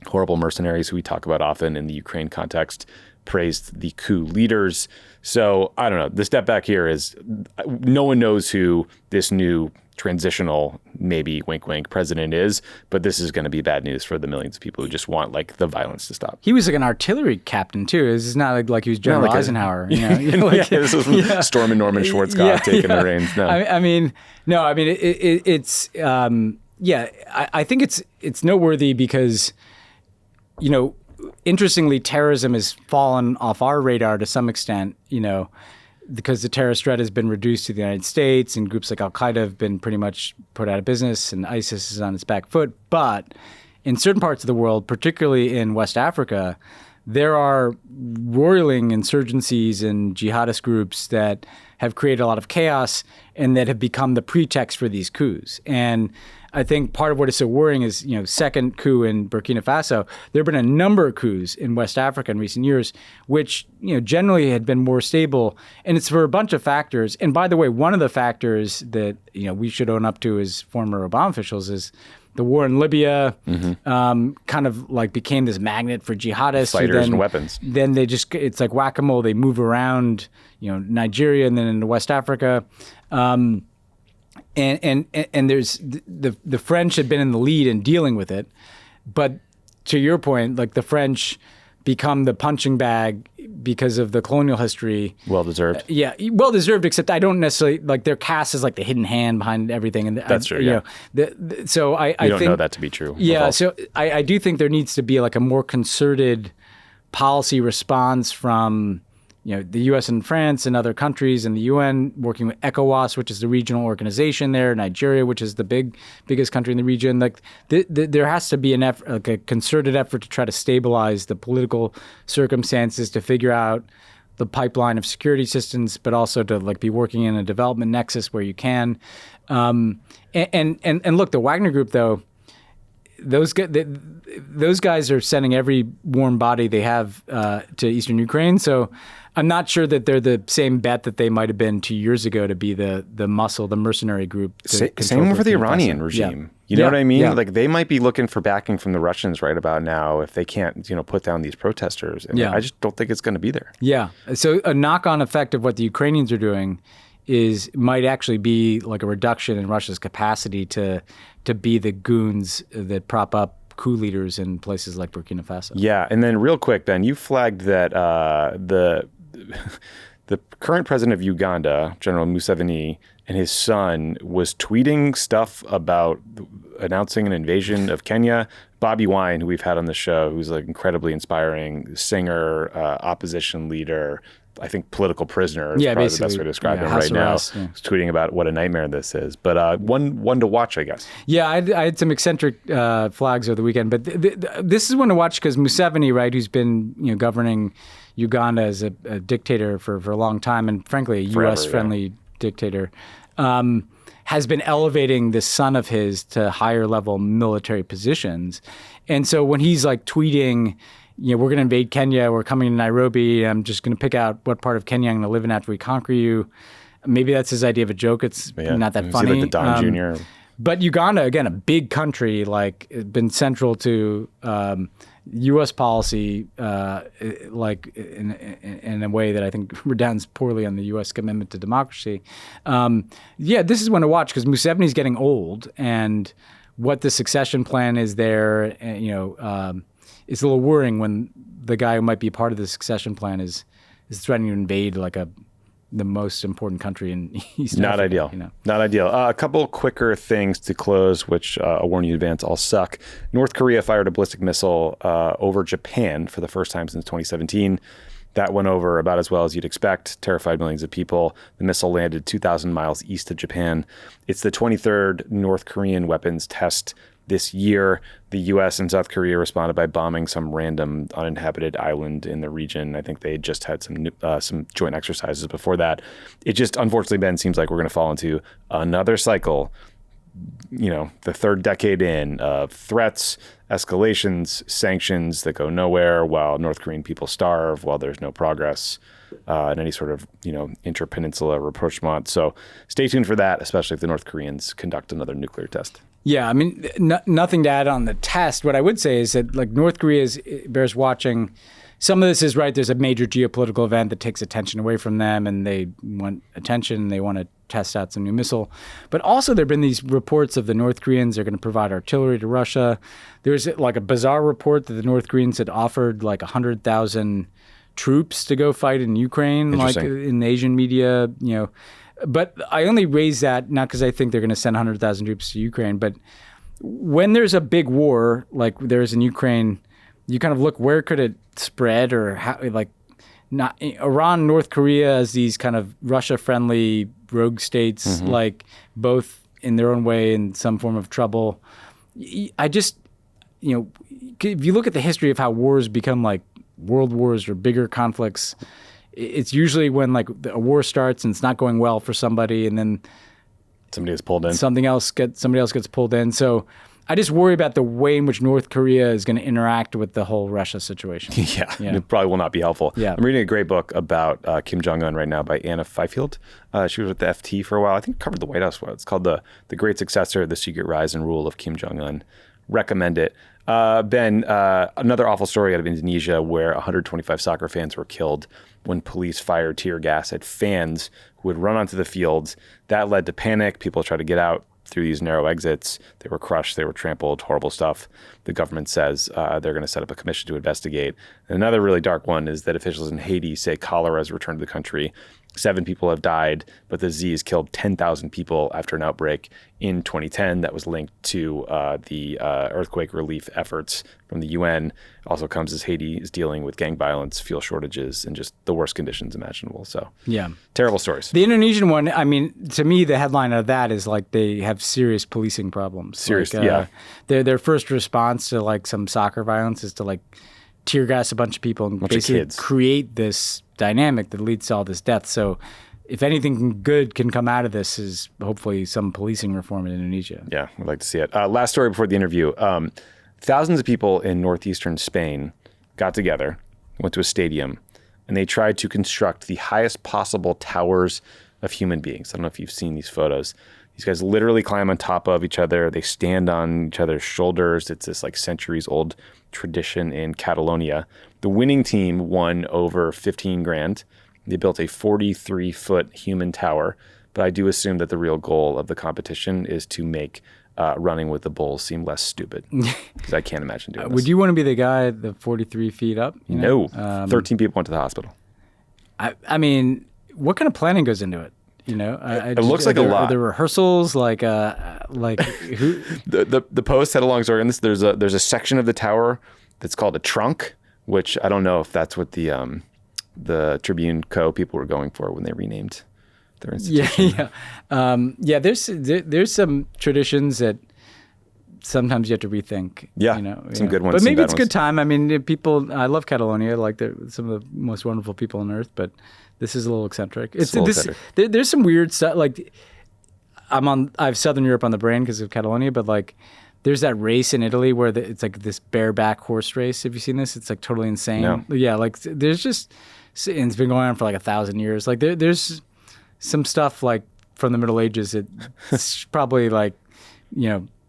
horrible mercenaries who we talk about often in the Ukraine context, praised the coup leaders. So I don't know. The step back here is no one knows who this new transitional, maybe wink wink, president is, but this is going to be bad news for the millions of people who just want the violence to stop. He was an artillery captain too. This is not like he was General Eisenhower. This was Storm and Norman Schwarzkopf taking the reins. No, I think it's noteworthy because, interestingly, terrorism has fallen off our radar to some extent. because the terrorist threat has been reduced to the United States, and groups like Al-Qaeda have been pretty much put out of business, and ISIS is on its back foot. But in certain parts of the world, particularly in West Africa, there are roiling insurgencies and jihadist groups that have created a lot of chaos and that have become the pretext for these coups. And I think part of what is so worrying is, second coup in Burkina Faso, there have been a number of coups in West Africa in recent years, which, generally had been more stable. And it's for a bunch of factors. And by the way, one of the factors that, we should own up to as former Obama officials is the war in Libya kind of like became this magnet for jihadists. Fighters and weapons. Then it's like whack-a-mole. They move around, Nigeria and then into West Africa. And there's the French had been in the lead in dealing with it. But to your point, like the French become the punching bag because of the colonial history. Well-deserved. Yeah, well-deserved, except I don't necessarily, like they're cast as like the hidden hand behind everything. And that's true, yeah. So I don't think, know that to be true. Yeah, so I do think there needs to be like a more concerted policy response from the U.S. and France and other countries and the UN, working with ECOWAS, which is the regional organization there, Nigeria, which is the biggest country in the region. Like there has to be an effort, like a concerted effort to try to stabilize the political circumstances, to figure out the pipeline of security systems, but also to like be working in a development nexus where you can. And look, the Wagner Group though, those guys are sending every warm body they have to eastern Ukraine. So I'm not sure that they're the same bet that they might have been 2 years ago to be the muscle, the mercenary group. Same for the Iranian regime. Yeah. You know what I mean? Yeah. Like they might be looking for backing from the Russians right about now if they can't, put down these protesters. And I just don't think it's going to be there. Yeah. So a knock-on effect of what the Ukrainians are doing might actually be like a reduction in Russia's capacity to be the goons that prop up coup leaders in places like Burkina Faso. Yeah, and then real quick, Ben, you flagged that the current president of Uganda, General Museveni, and his son was tweeting stuff about announcing an invasion of Kenya. Bobby Wine, who we've had on the show, who's like incredibly inspiring singer, opposition leader, I think political prisoner is probably the best way to describe him right now. Is tweeting about what a nightmare this is. But one to watch, I guess. Yeah, I had some eccentric flags over the weekend, but this is one to watch because Museveni, right, who's been governing Uganda as a dictator for a long time, and frankly a U.S.-friendly dictator, has been elevating this son of his to higher level military positions. And so when he's like tweeting, we're going to invade Kenya, we're coming to Nairobi, I'm just going to pick out what part of Kenya I'm going to live in after we conquer you. Maybe that's his idea of a joke. It's not that funny. Like the Don Jr. But Uganda, again, a big country, like been central to U.S. policy, like in a way that I think redounds poorly on the U.S. commitment to democracy. This is one to watch because Museveni's getting old, and what the succession plan is there, it's a little worrying when the guy who might be part of the succession plan is threatening to invade the most important country in East Not Africa. ideal. Not ideal. A couple quicker things to close, which I'll warn you in advance, all suck. North Korea fired a ballistic missile over Japan for the first time since 2017. That went over about as well as you'd expect, terrified millions of people. The missile landed 2,000 miles east of Japan. It's the 23rd North Korean weapons test this year. The U.S. and South Korea responded by bombing some random uninhabited island in the region. I think they just had some joint exercises before that. It just, unfortunately, Ben, seems like we're going to fall into another cycle, the third decade in of threats, escalations, sanctions that go nowhere while North Korean people starve, while there's no progress in any sort of, interpeninsula rapprochement. So stay tuned for that, especially if the North Koreans conduct another nuclear test. Yeah, I mean, nothing to add on the test. What I would say is that like North Korea bears watching. Some of this is right. There's a major geopolitical event that takes attention away from them, and they want attention. They want to test out some new missile. But also there have been these reports of the North Koreans are going to provide artillery to Russia. There's like a bizarre report that the North Koreans had offered like 100,000 troops to go fight in Ukraine, like in Asian media, But I only raise that not because I think they're going to send 100,000 troops to Ukraine, but when there's a big war like there is in Ukraine, you kind of look where could it spread or how, like not Iran, North Korea as these kind of Russia-friendly rogue states, like both in their own way in some form of trouble. I just, if you look at the history of how wars become like world wars or bigger conflicts, it's usually when like a war starts and it's not going well for somebody, and then somebody gets pulled in. Somebody else gets pulled in. So I just worry about the way in which North Korea is going to interact with the whole Russia situation. Yeah, it probably will not be helpful. Yeah. I'm reading a great book about Kim Jong-un right now by Anna Fifield. She was with the FT for a while. I think covered the White House. It's called The Great Successor, The Secret Rise and Rule of Kim Jong-un. Recommend it. Ben, another awful story out of Indonesia where 125 soccer fans were killed when police fired tear gas at fans who would run onto the fields. That led to panic. People tried to get out through these narrow exits. They were crushed. They were trampled. Horrible stuff. The government says they're going to set up a commission to investigate. And another really dark one is that officials in Haiti say cholera has returned to the country. 7 people have died, but the disease killed 10,000 people after an outbreak in 2010 that was linked to the earthquake relief efforts from the UN. Also comes as Haiti is dealing with gang violence, fuel shortages, and just the worst conditions imaginable. So yeah, terrible stories. The Indonesian one, I mean, to me, the headline of that is like they have serious policing problems. Serious, yeah. Their first response to like some soccer violence is to like tear gas a bunch of people and basically create this dynamic that leads to all this death. So if anything good can come out of this is hopefully some policing reform in Indonesia. Yeah, we'd like to see it. Last story before the interview. Thousands of people in northeastern Spain got together, went to a stadium, and they tried to construct the highest possible towers of human beings. I don't know if you've seen these photos. These guys literally climb on top of each other. They stand on each other's shoulders. It's this like centuries old tradition in Catalonia. The winning team won over 15 grand. They built a 43-foot human tower. But I do assume that the real goal of the competition is to make running with the bulls seem less stupid. Because I can't imagine doing this. Would you want to be the guy the 43 feet up? No. 13 people went to the hospital. I mean, what kind of planning goes into it? It looks like a lot. Are there rehearsals like who? The Post had a long story on this. There's a section of the tower that's called a trunk, which I don't know if that's what the Tribune Co. people were going for when they renamed their institution. Yeah. There's some traditions that sometimes you have to rethink. Yeah, some good ones. But maybe it's a good time. I mean, people. I love Catalonia. Like they're some of the most wonderful people on earth, but. This is a little eccentric. There's some weird stuff. Like, I have Southern Europe on the brain because of Catalonia, but like, there's that race in Italy where it's like this bareback horse race. Have you seen this? It's like totally insane. No. Yeah, like there's just, and it's been going on for like 1,000 years. Like there's some stuff like from the Middle Ages. It's probably like,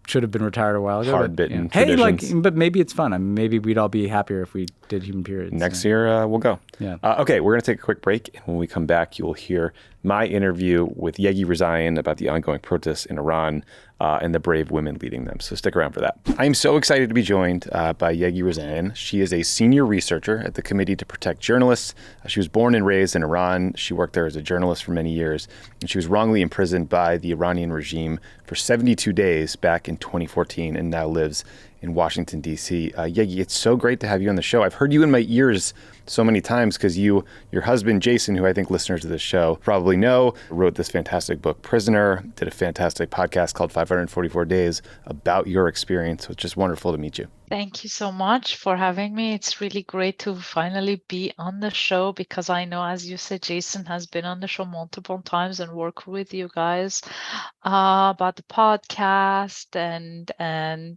should have been retired a while ago. Hard-bitten traditions. Hey, but maybe it's fun. I mean, maybe we'd all be happier if we did human periods. Next year, we'll go. Yeah. Okay, we're going to take a quick break. And when we come back, you will hear my interview with Yeganeh Rezaian about the ongoing protests in Iran and the brave women leading them. So stick around for that. I am so excited to be joined by Yeganeh Rezaian. She is a senior researcher at the Committee to Protect Journalists. She was born and raised in Iran. She worked there as a journalist for many years. And she was wrongly imprisoned by the Iranian regime for 72 days back in 2014 and now lives in Washington, D.C. Yeganeh, it's so great to have you on the show. I've heard you in my ears so many times because your husband, Jason, who I think listeners of this show probably know, wrote this fantastic book, Prisoner, did a fantastic podcast called 544 Days about your experience. So it's just wonderful to meet you. Thank you so much for having me. It's really great to finally be on the show because I know, as you said, Jason has been on the show multiple times and worked with you guys about the podcast. And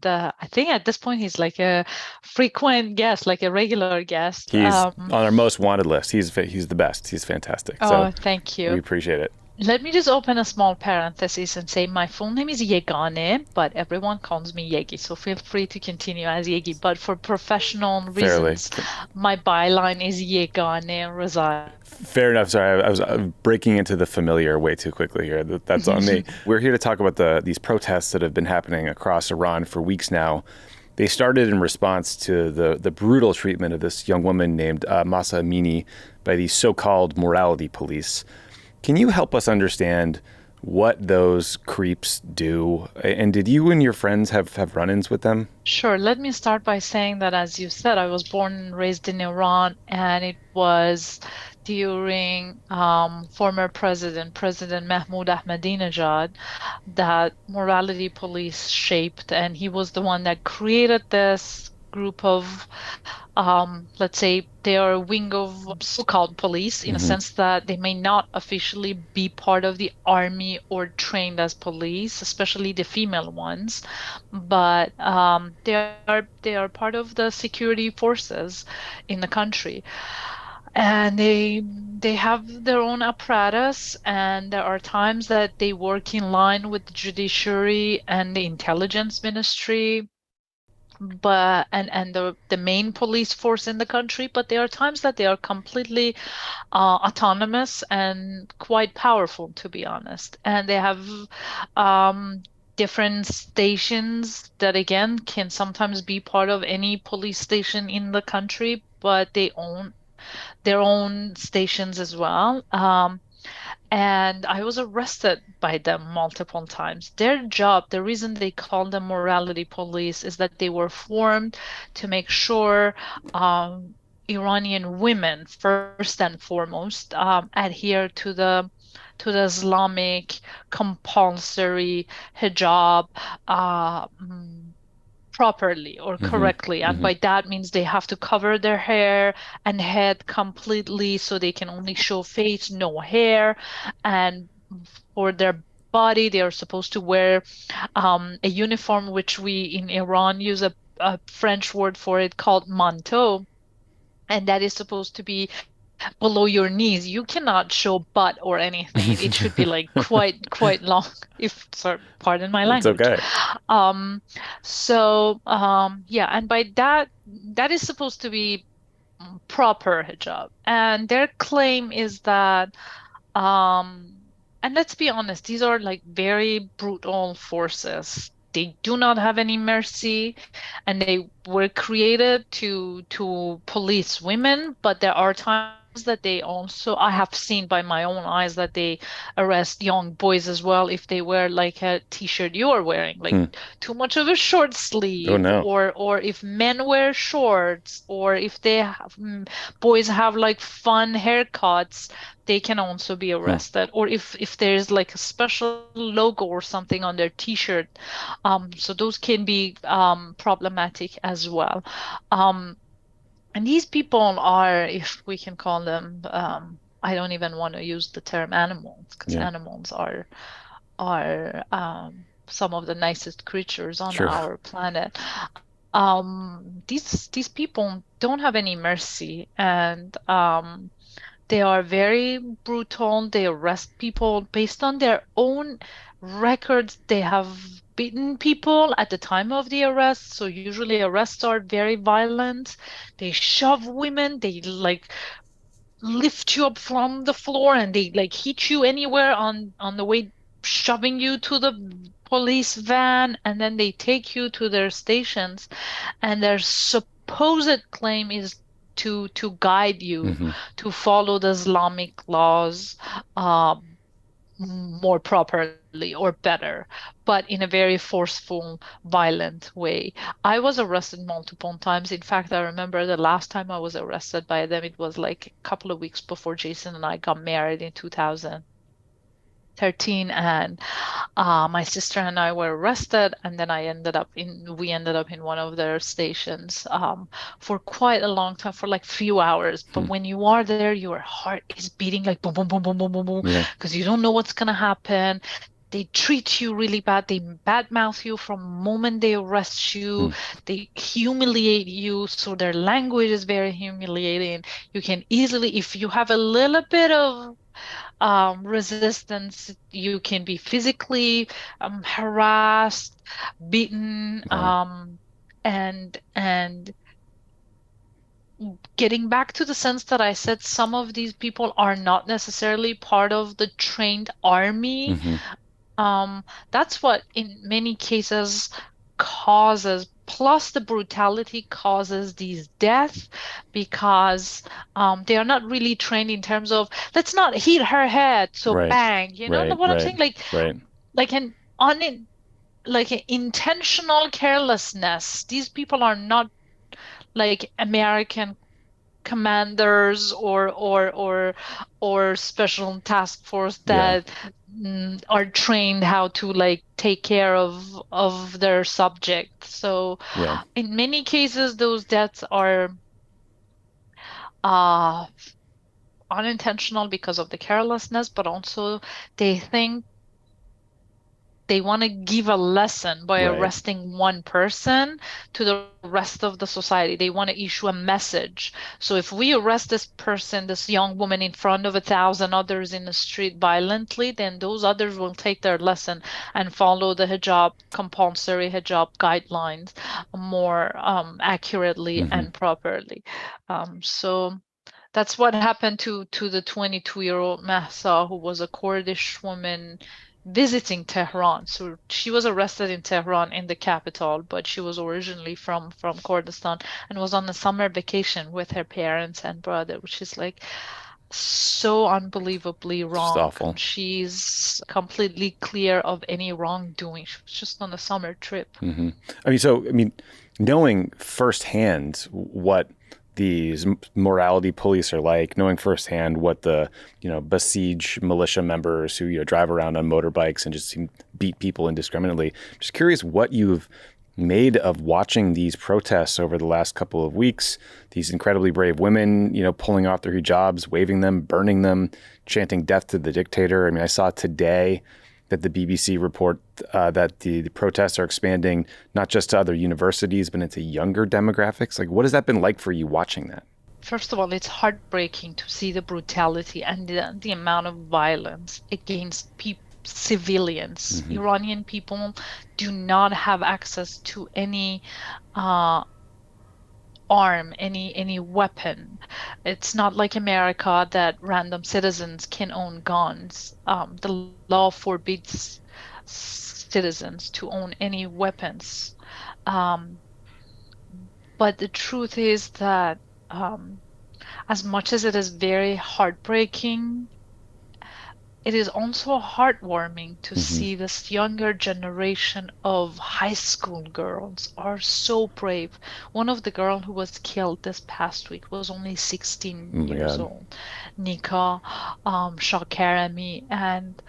I think at this point he's like a frequent guest, like a regular guest. He's on our most wanted list. He's the best. He's fantastic. Oh, thank you. We appreciate it. Let me just open a small parenthesis and say my full name is Yeganeh, but everyone calls me Yegi, so feel free to continue as Yegi. But for professional reasons, my byline is Yeganeh Rezaian. Fair enough. Sorry, I was breaking into the familiar way too quickly here. That's on me. We're here to talk about these protests that have been happening across Iran for weeks now. They started in response to the brutal treatment of this young woman named Mahsa Amini by the so-called morality police. Can you help us understand what those creeps do? And did you and your friends have run-ins with them? Sure. Let me start by saying that, as you said, I was born and raised in Iran, and it was during former President Mahmoud Ahmadinejad, that morality police shaped, and he was the one that created this group of, let's say, they are a wing of so-called police in a Hmm. sense that they may not officially be part of the army or trained as police, especially the female ones, but they are part of the security forces in the country, and they have their own apparatus, and there are times that they work in line with the judiciary and the intelligence ministry, but and the main police force in the country, but there are times that they are completely autonomous and quite powerful, to be honest. And they have um, different stations that, again, can sometimes be part of any police station in the country, but they own their own stations as well. And I was arrested by them multiple times. Their job, the reason they call them morality police, is that they were formed to make sure Iranian women, first and foremost, adhere to the Islamic compulsory hijab properly or Hmm. correctly. And Hmm. by that means they have to cover their hair and head completely so they can only show face, no hair. And for their body, they are supposed to wear a uniform, which we in Iran use a French word for it called manteau. And that is supposed to be below your knees. You cannot show butt or anything. It should be like quite long, if sorry, pardon my It's language. okay. Um, yeah, and by that, that is supposed to be proper hijab. And their claim is that, um, and let's be honest, these are like very brutal forces. They do not have any mercy, and they were created to police women, but there are times that they also, I have seen by my own eyes that they arrest young boys as well if they wear like a t-shirt you are wearing, like Hmm. too much of a short Oh sleeve, no. or if men wear shorts, or if they have boys have like fun haircuts, they can also be Hmm. arrested. Or if there's like a special logo or something on their t-shirt, so those can be problematic as well. Um, and these people are, if we can call them, I don't even want to use the term animals, because Yeah. animals are some of the nicest creatures on True. our planet. These people don't have any mercy, and they are very brutal. They arrest people based on their own records. They have beaten people at the time of the arrest. So usually arrests are very violent. They shove women. They like lift you up from the floor, and they like hit you anywhere on the way, shoving you to the police van, and then they take you to their stations, and their supposed claim is to guide you Hmm. to follow the Islamic laws more properly or better, but in a very forceful, violent way. I was arrested multiple times. In fact, I remember the last time I was arrested by them, it was like a couple of weeks before Jason and I got married in 2013, and my sister and I were arrested, and then we ended up in one of their stations for quite a long time, for like few hours. But Hmm. when you are there, your heart is beating like boom, boom, boom, boom, boom, boom, boom, Yeah. because you don't know what's gonna happen. They treat you really bad. They badmouth you from the moment they arrest you. Hmm. They humiliate you. So their language is very humiliating. You can easily, if you have a little bit of resistance, you can be physically harassed, beaten, Wow. and getting back to the sense that I said, some of these people are not necessarily part of the trained army. Hmm. That's what in many cases causes plus the brutality causes these deaths because they are not really trained in terms of let's not hit her head, so Right. bang. You know Right. what I'm Right. saying? Right. Like an un like an intentional carelessness. These people are not like American commanders or special task force Yeah. that are trained how to like take care of their subject. So Yeah. in many cases, those deaths are uh unintentional because of the carelessness, but also they think they want to give a lesson by Right. arresting one person to the rest of the society. They want to issue a message. So if we arrest this person, this young woman, in front of 1,000 others in the street violently, then those others will take their lesson and follow the hijab, compulsory hijab guidelines more accurately Hmm. and properly. So that's what happened to the 22-year-old Mahsa, who was a Kurdish woman visiting Tehran. So she was arrested in Tehran, in the capital, but she was originally from Kurdistan and was on a summer vacation with her parents and brother, which is like so unbelievably Just wrong. awful. She's completely clear of any wrongdoing. She was just on a summer trip. Hmm. I mean, knowing firsthand what these morality police are like, knowing firsthand what the, besiege militia members who, drive around on motorbikes and just beat people indiscriminately. I'm just curious what you've made of watching these protests over the last couple of weeks, these incredibly brave women, pulling off their hijabs, waving them, burning them, chanting death to the dictator. I mean, I saw today that the BBC report that the protests are expanding not just to other universities, but into younger demographics. Like, what has that been like for you watching that? First of all, it's heartbreaking to see the brutality and the amount of violence against civilians. Mm-hmm. Iranian people do not have access to any arm, any weapon. It's not like America that random citizens can own guns. The law forbids citizens to own any weapons. Um, but the truth is that as much as it is very heartbreaking, it is also heartwarming to Mm-hmm. see this younger generation of high school girls are so brave. One of the girls who was killed this past week was only 16 Oh my years God. old, Nika Shakarami, and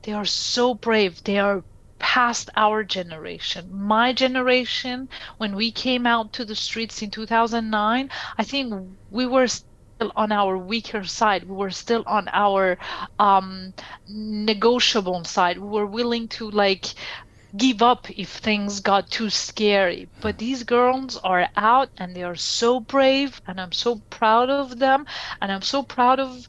they are so brave. They are past our generation. My generation, when we came out to the streets in 2009, I think we were still on our weaker side. We were still on our um, negotiable side. We were willing to like give up if things got too scary. But these girls are out and they are so brave, and I'm so proud of them. And I'm so proud of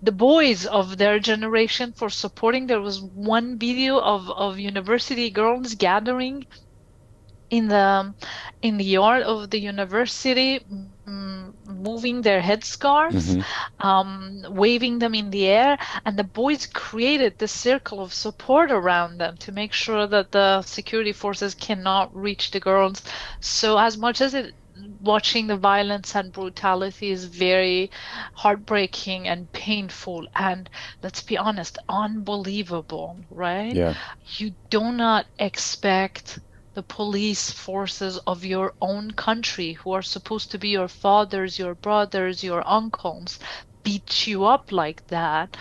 the boys of their generation for supporting. There was one video of university girls gathering in the yard of the university, moving their headscarves, Mm-hmm. waving them in the air, and the boys created this circle of support around them to make sure that the security forces cannot reach the girls. So as much as watching the violence and brutality is very heartbreaking and painful, and let's be honest, unbelievable, right? Yeah. You do not expect the police forces of your own country, who are supposed to be your fathers, your brothers, your uncles, beat you up like that,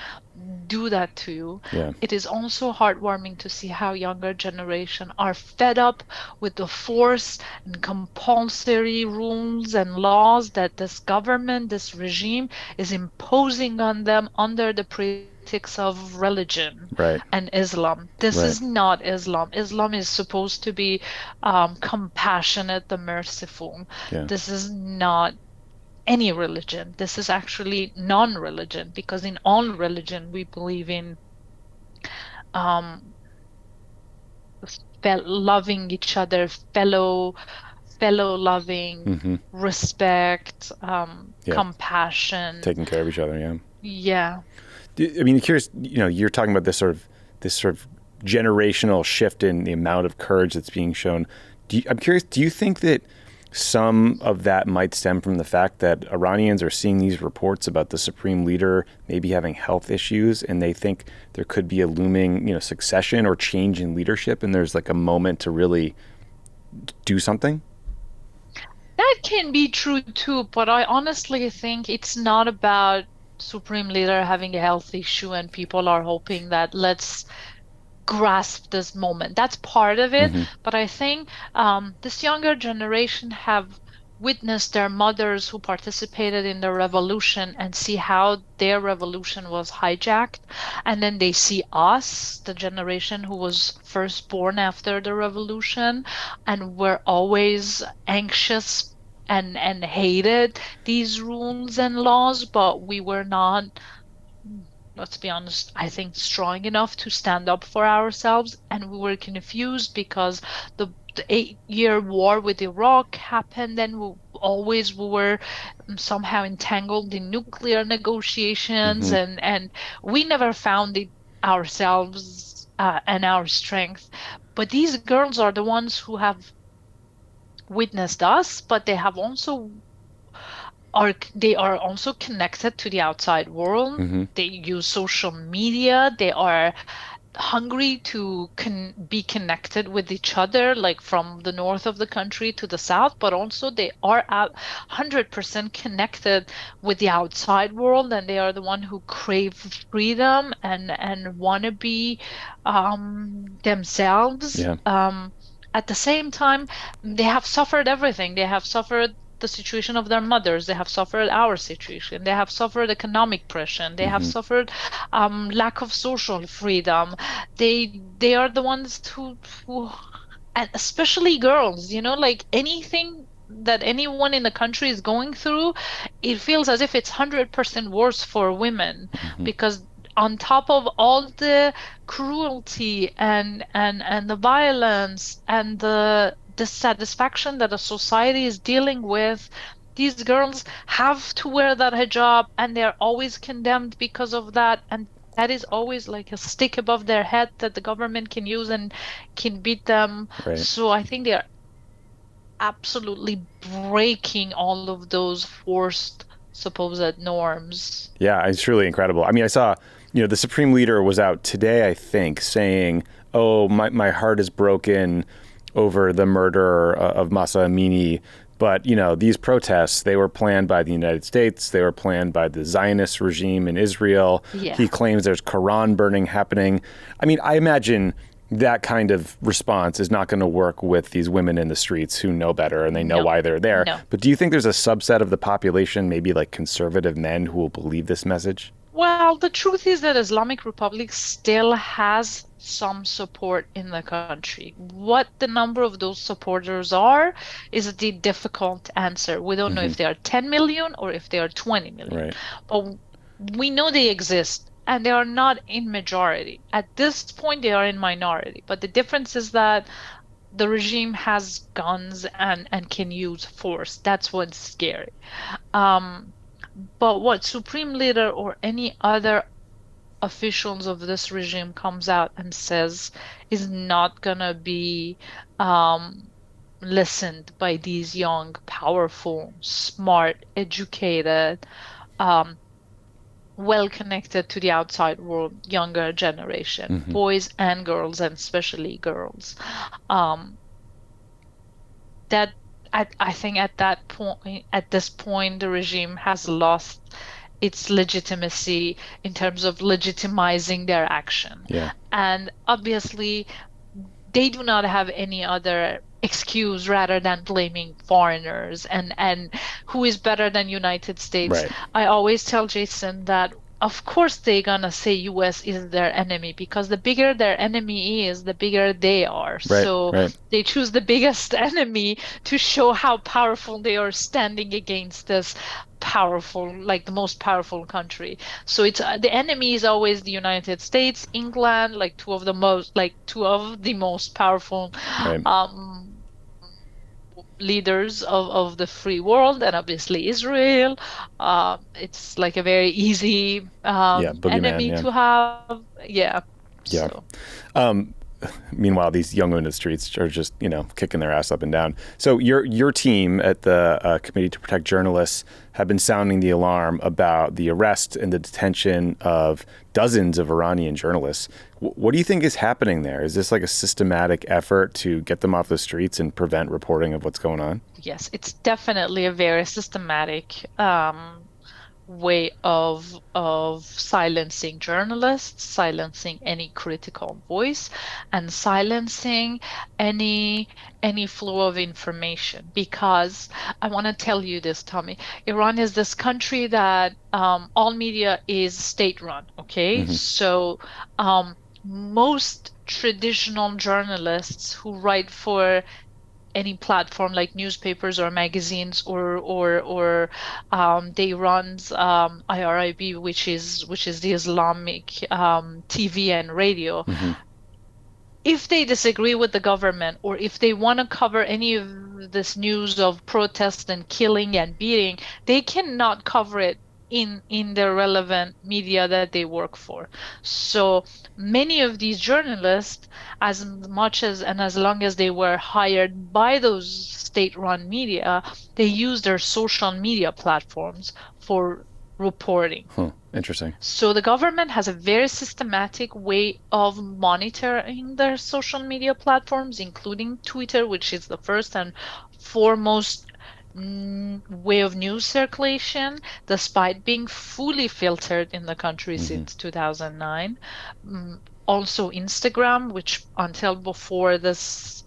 do that to you. Yeah. It is also heartwarming to see how younger generation are fed up with the force and compulsory rules and laws that this government, this regime is imposing on them under the pretext of religion Right. and Islam. This Right. is not Islam. Islam is supposed to be compassionate, the merciful. Yeah. This is not any religion. This is actually non-religion, because in all religion we believe in um, loving each other, fellow loving, Mm-hmm. respect, Yeah. compassion. Taking care of each other. Yeah. Yeah. I mean, curious. You're talking about this sort of generational shift in the amount of courage that's being shown. I'm curious, do you think that some of that might stem from the fact that Iranians are seeing these reports about the supreme leader maybe having health issues, and they think there could be a looming, succession or change in leadership, and there's like a moment to really do something? That can be true too, but I honestly think it's not about Supreme Leader having a health issue and people are hoping that let's grasp this moment. That's part of it. Mm-hmm. But I think this younger generation have witnessed their mothers who participated in the revolution and see how their revolution was hijacked. And then they see us, the generation who was first born after the revolution, and we're always anxious and hated these rules and laws, but we were not, let's be honest, I think strong enough to stand up for ourselves. And we were confused because the 8-year war with Iraq happened, and we were somehow entangled in nuclear negotiations, Mm-hmm. and we never found it ourselves and our strength. But these girls are the ones who have witnessed us, but they are also connected to the outside world. Mm-hmm. They use social media. They are hungry to be connected with each other, like from the north of the country to the south, but also they are 100% connected with the outside world, and they are the one who crave freedom and want to be themselves. Yeah. At the same time, they have suffered everything. They have suffered the situation of their mothers. They have suffered our situation. They have suffered economic pressure. They have Mm-hmm. suffered lack of social freedom. They are the ones who and especially girls, like anything that anyone in the country is going through, it feels as if it's 100% worse for women, Mm-hmm. because on top of all the cruelty and the violence and the dissatisfaction that a society is dealing with, these girls have to wear that hijab, and they're always condemned because of that. And that is always like a stick above their head that the government can use and can beat them. Right. So I think they are absolutely breaking all of those forced supposed norms. Yeah, it's truly incredible. I mean, I saw, the Supreme Leader was out today, I think, saying, "Oh, my heart is broken over the murder of Masa Amini." But, these protests, they were planned by the United States. They were planned by the Zionist regime in Israel. Yeah. He claims there's Quran burning happening. I mean, I imagine that kind of response is not going to work with these women in the streets who know better and they know No. why they're there. No. But do you think there's a subset of the population, maybe like conservative men, who will believe this message? Well, the truth is that Islamic Republic still has some support in the country. What the number of those supporters are is the difficult answer. We don't know if they are 10 million or if they are 20 million. Right. But we know they exist, and they are not in majority. At this point, they are in minority. But the difference is that the regime has guns and can use force. That's what's scary. But what Supreme Leader or any other officials of this regime comes out and says is not gonna be listened by these young, powerful, smart, educated, well-connected to the outside world, younger generation, boys and girls, and especially girls. That I think at this point, the regime has lost its legitimacy in terms of legitimizing their action. Yeah. And obviously, they do not have any other excuse rather than blaming foreigners and who is better than United States. Right. I always tell Jason that of course they're gonna say US is their enemy, because the bigger their enemy is, the bigger they are. Right, So right. they choose the biggest enemy to show how powerful they are standing against this powerful, like the most powerful country. So it's the enemy is always the United States, England, like two of the most powerful Right. leaders of the free world, and obviously Israel. It's like a very easy Yeah, boogeyman, enemy yeah. to have. Yeah. Yeah. So. Meanwhile, these young women in the streets are just, kicking their ass up and down. So your team at the Committee to Protect Journalists have been sounding the alarm about the arrest and the detention of dozens of Iranian journalists. What do you think is happening there? Is this like a systematic effort to get them off the streets and prevent reporting of what's going on? Yes, it's definitely a very systematic way of silencing journalists, silencing any critical voice, and silencing any flow of information. Because I want to tell you this, Tommy, Iran is this country that all media is state-run. Okay, so most traditional journalists who write for any platform like newspapers or magazines or they runs IRIB, which is the Islamic TV and radio. If they disagree with the government, or if they want to cover any of this news of protest and killing and beating, they cannot cover it in the relevant media that they work for. So many of these journalists, as much as and as long as they were hired by those state-run media, they use their social media platforms for reporting. Interesting. So the government has a very systematic way of monitoring their social media platforms, including Twitter, which is the first and foremost way of news circulation, despite being fully filtered in the country since 2009. Also Instagram, which until before this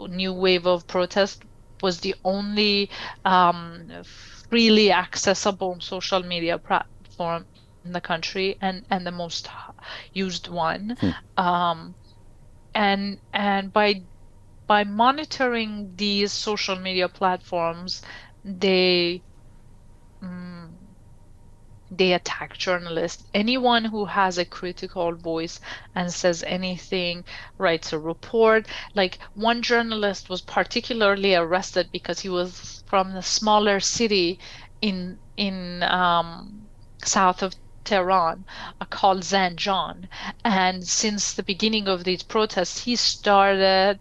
new wave of protest was the only freely accessible social media platform in the country, and the most used one. And by monitoring these social media platforms, they attack journalists. Anyone who has a critical voice and says anything, writes a report. Like one journalist was particularly arrested because he was from a smaller city in south of Tehran, called Zanjan. And since the beginning of these protests, he started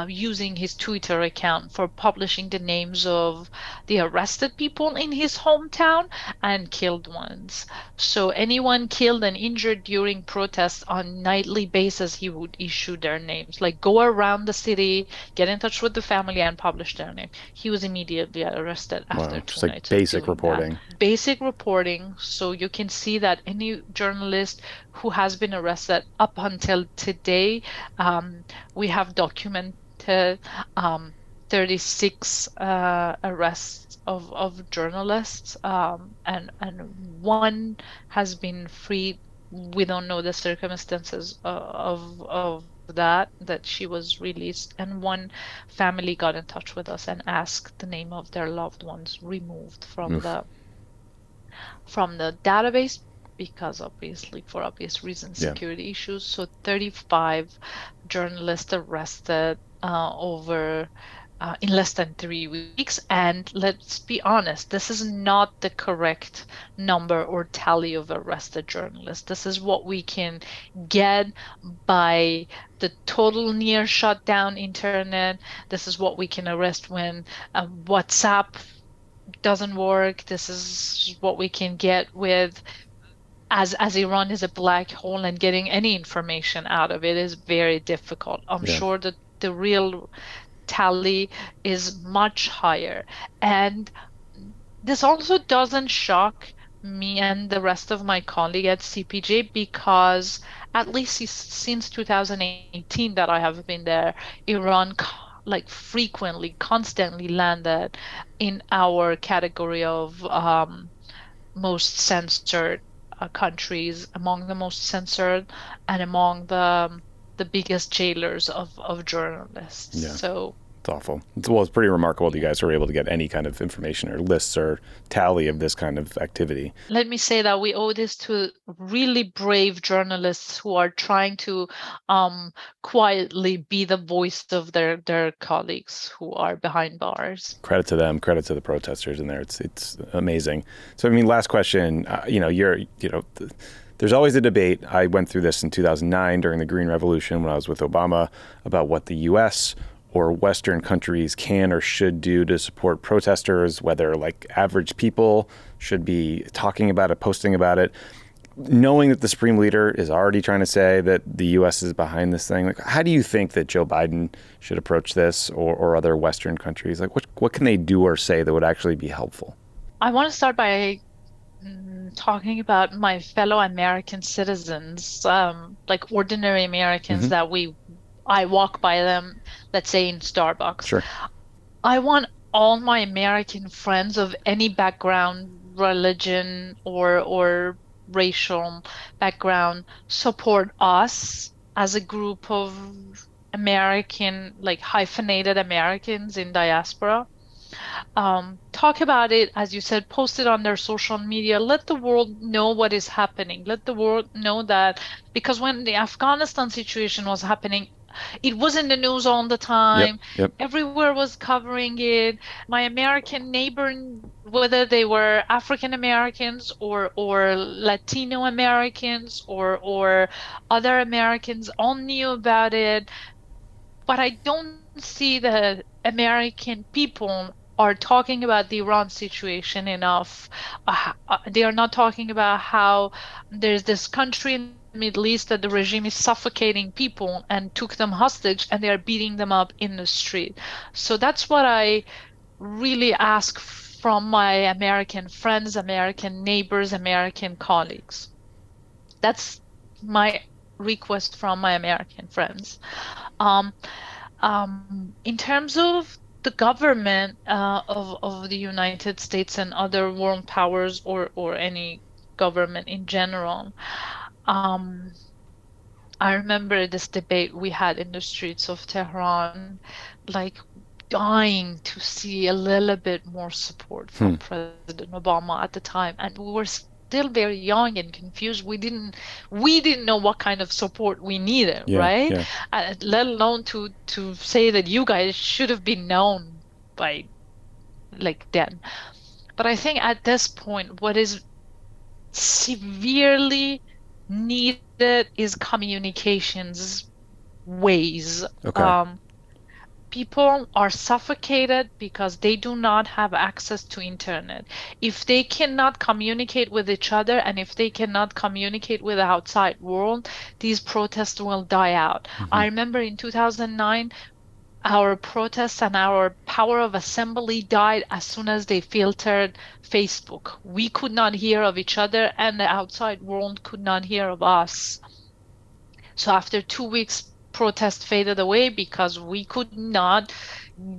using his Twitter account for publishing the names of the arrested people in his hometown and killed ones. So anyone killed and injured during protests on nightly basis, he would issue their names. Like go around the city, get in touch with the family, and publish their name. He was immediately arrested after Just 2 like nights basic of doing reporting. that. Basic reporting. So you can see that any journalist who has been arrested up until today, we have documented 36 arrests of journalists, and one has been freed. We don't know the circumstances of that she was released, and one family got in touch with us and asked the name of their loved ones removed from the database, because obviously for obvious reasons, security issues. So 35 journalists arrested over in less than 3 weeks. And let's be honest, this is not the correct number or tally of arrested journalists. This is what we can get by the total near shutdown internet. This is what we can arrest when WhatsApp doesn't work. This is what we can get with as Iran is a black hole, and getting any information out of it is very difficult. I'm sure that the real tally is much higher. And this also doesn't shock me and the rest of my colleagues at CPJ, because at least since 2018 that I have been there, Iran frequently, constantly landed in our category of most censored countries, among the most censored, and among the biggest jailers of journalists. Yeah. So it's awful. It's pretty remarkable that you guys are able to get any kind of information or lists or tally of this kind of activity. Let me say that we owe this to really brave journalists who are trying to quietly be the voice of their colleagues who are behind bars. Credit to them. Credit to the protesters in there. It's amazing. So I mean, last question. there's always a debate. I went through this in 2009 during the Green Revolution when I was with Obama about what the U.S. or Western countries can or should do to support protesters, whether like average people should be talking about it, posting about it. Knowing that the Supreme Leader is already trying to say that the U.S. is behind this thing, like, how do you think that Joe Biden should approach this, or other Western countries? Like, what can they do or say that would actually be helpful? I want to start by talking about my fellow American citizens, like ordinary Americans Mm-hmm. that I walk by them, let's say in Starbucks. Sure. I want all my American friends of any background, religion or racial background support us as a group of American, like hyphenated Americans in diaspora. Talk about it, as you said, post it on their social media. Let the world know what is happening. Let the world know that, because when the Afghanistan situation was happening, it was in the news all the Yep. time. Yep. Everywhere was covering it. My American neighbor, whether they were African Americans or Latino Americans or other Americans, all knew about it. But I don't see the American people are talking about the Iran situation enough. They are not talking about how there's this country in the Middle East that the regime is suffocating people and took them hostage and they are beating them up in the street. So that's what I really ask from my American friends, American neighbors, American colleagues. That's my request from my American friends. Um, in terms of the government of the United States and other world powers or any government in general, um, I remember this debate we had in the streets of Tehran, like dying to see a little bit more support Hmm. from President Obama at the time, and we were still very young and confused. We didn't know what kind of support we needed, Yeah. right? Yeah. Let alone to say that you guys should have been known by like then. But I think at this point, what is severely needed is communications ways. Okay. People are suffocated because they do not have access to internet. If they cannot communicate with each other and if they cannot communicate with the outside world, these protests will die out. Mm-hmm. I remember in 2009, our protests and our power of assembly died as soon as they filtered Facebook. We could not hear of each other and the outside world could not hear of us. So after 2 weeks, protest faded away because we could not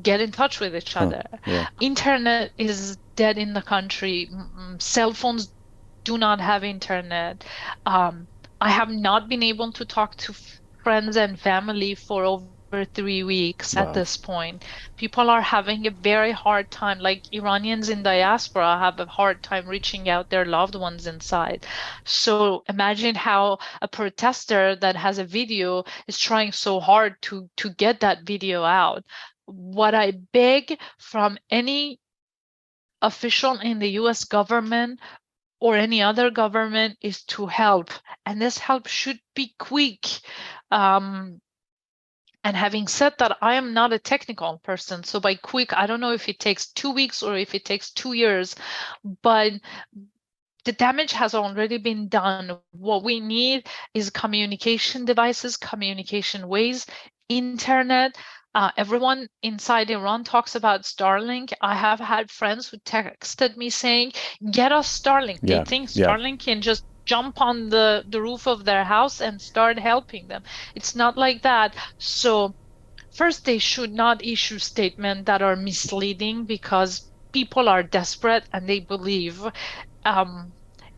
get in touch with each Huh. other. Yeah. Internet is dead in the country. Cell phones do not have internet. I have not been able to talk to friends and family for over 3 weeks at Wow. this point. People are having a very hard time, like Iranians in diaspora have a hard time reaching out their loved ones inside. So imagine how a protester that has a video is trying so hard to get that video out. What I beg from any official in the US government or any other government is to help. And this help should be quick. And having said that, I am not a technical person. So by quick, I don't know if it takes 2 weeks or if it takes 2 years, but the damage has already been done. What we need is communication devices, communication ways, internet. Everyone inside Iran talks about Starlink. I have had friends who texted me saying, get us Starlink. They Yeah. think Yeah. Starlink can just jump on the roof of their house and start helping them. It's not like that. So first, they should not issue statements that are misleading because people are desperate and they believe. Um,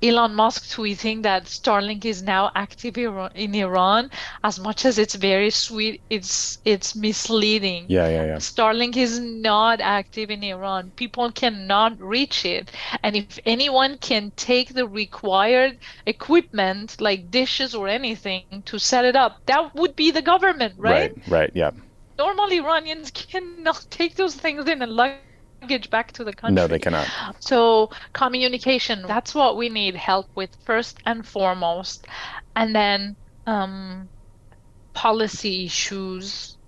Elon Musk tweeting that Starlink is now active in Iran, as much as it's very sweet, it's misleading. Yeah. Yeah. Yeah. Starlink is not active in Iran. People cannot reach it. And if anyone can take the required equipment, like dishes or anything, to set it up, that would be the government, right? Right. Right. Yeah. Normal Iranians cannot take those things in a luggage luggage back to the country. No, they cannot. So communication, that's what we need help with first and foremost. And then policy issues.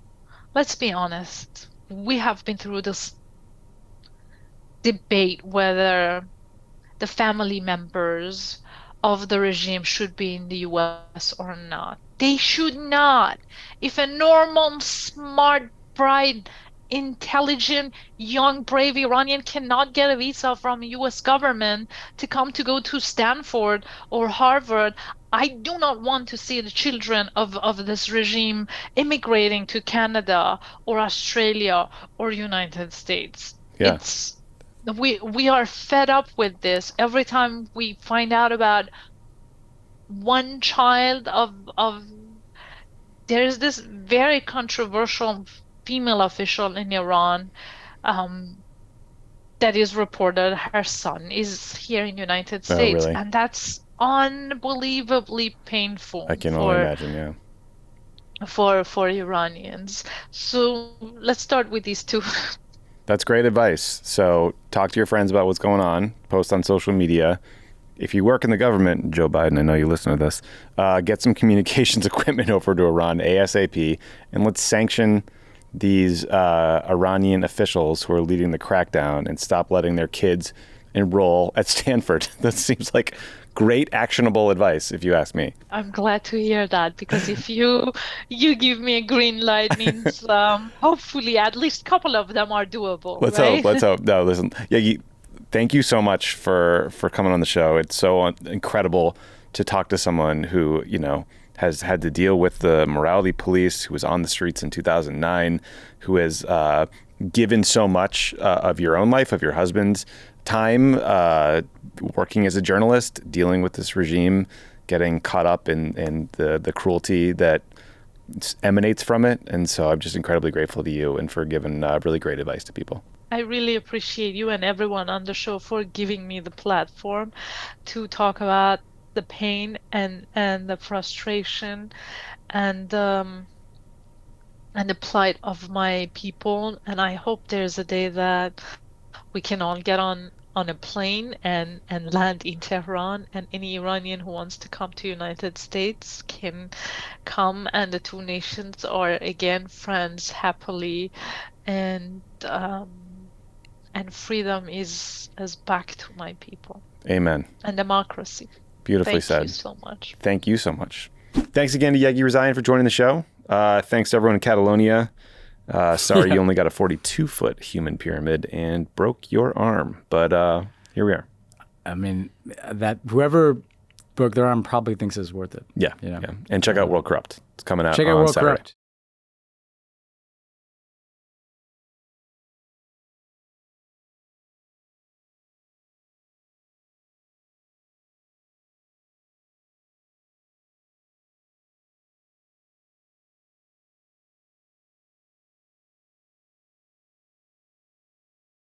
Let's be honest. We have been through this debate whether the family members of the regime should be in the US or not. They should not. If a normal, smart, bright, intelligent, young, brave Iranian cannot get a visa from the US government to go to Stanford or Harvard, I do not want to see the children of this regime immigrating to Canada or Australia or United States. Yeah. We are fed up with this. Every time we find out about one child of there's this very controversial female official in Iran that is reported her son is here in the United States. Really? And that's unbelievably painful. I can only imagine, yeah. For Iranians. So let's start with these two. That's great advice. So talk to your friends about what's going on. Post on social media. If you work in the government, Joe Biden, I know you listen to this, get some communications equipment over to Iran ASAP, and let's sanction these Iranian officials who are leading the crackdown and stop letting their kids enroll at Stanford. That seems like great actionable advice, if you ask me. I'm glad to hear that, because if you give me a green light, means hopefully at least a couple of them are doable. Let's hope. No, listen. Yeah, thank you so much for coming on the show. It's so incredible to talk to someone who, has had to deal with the morality police, who was on the streets in 2009, who has given so much of your own life, of your husband's time, working as a journalist, dealing with this regime, getting caught up in the cruelty that emanates from it. And so I'm just incredibly grateful to you and for giving really great advice to people. I really appreciate you and everyone on the show for giving me the platform to talk about the pain and the frustration and the plight of my people. And I hope there's a day that we can all get on a plane and land in Tehran, and any Iranian who wants to come to United States can come, and the two nations are again friends happily, and freedom is back to my people. Amen. And democracy. Beautifully said. Thank you so much. Thank you so much. Thanks again to Yeganeh Rezaian for joining the show. Thanks to everyone in Catalonia. Sorry, you only got a 42-foot human pyramid and broke your arm, but here we are. I mean, that whoever broke their arm probably thinks it's worth it. Yeah, yeah. And check out World Corrupt. It's coming out check out on World Saturday. Corrupt.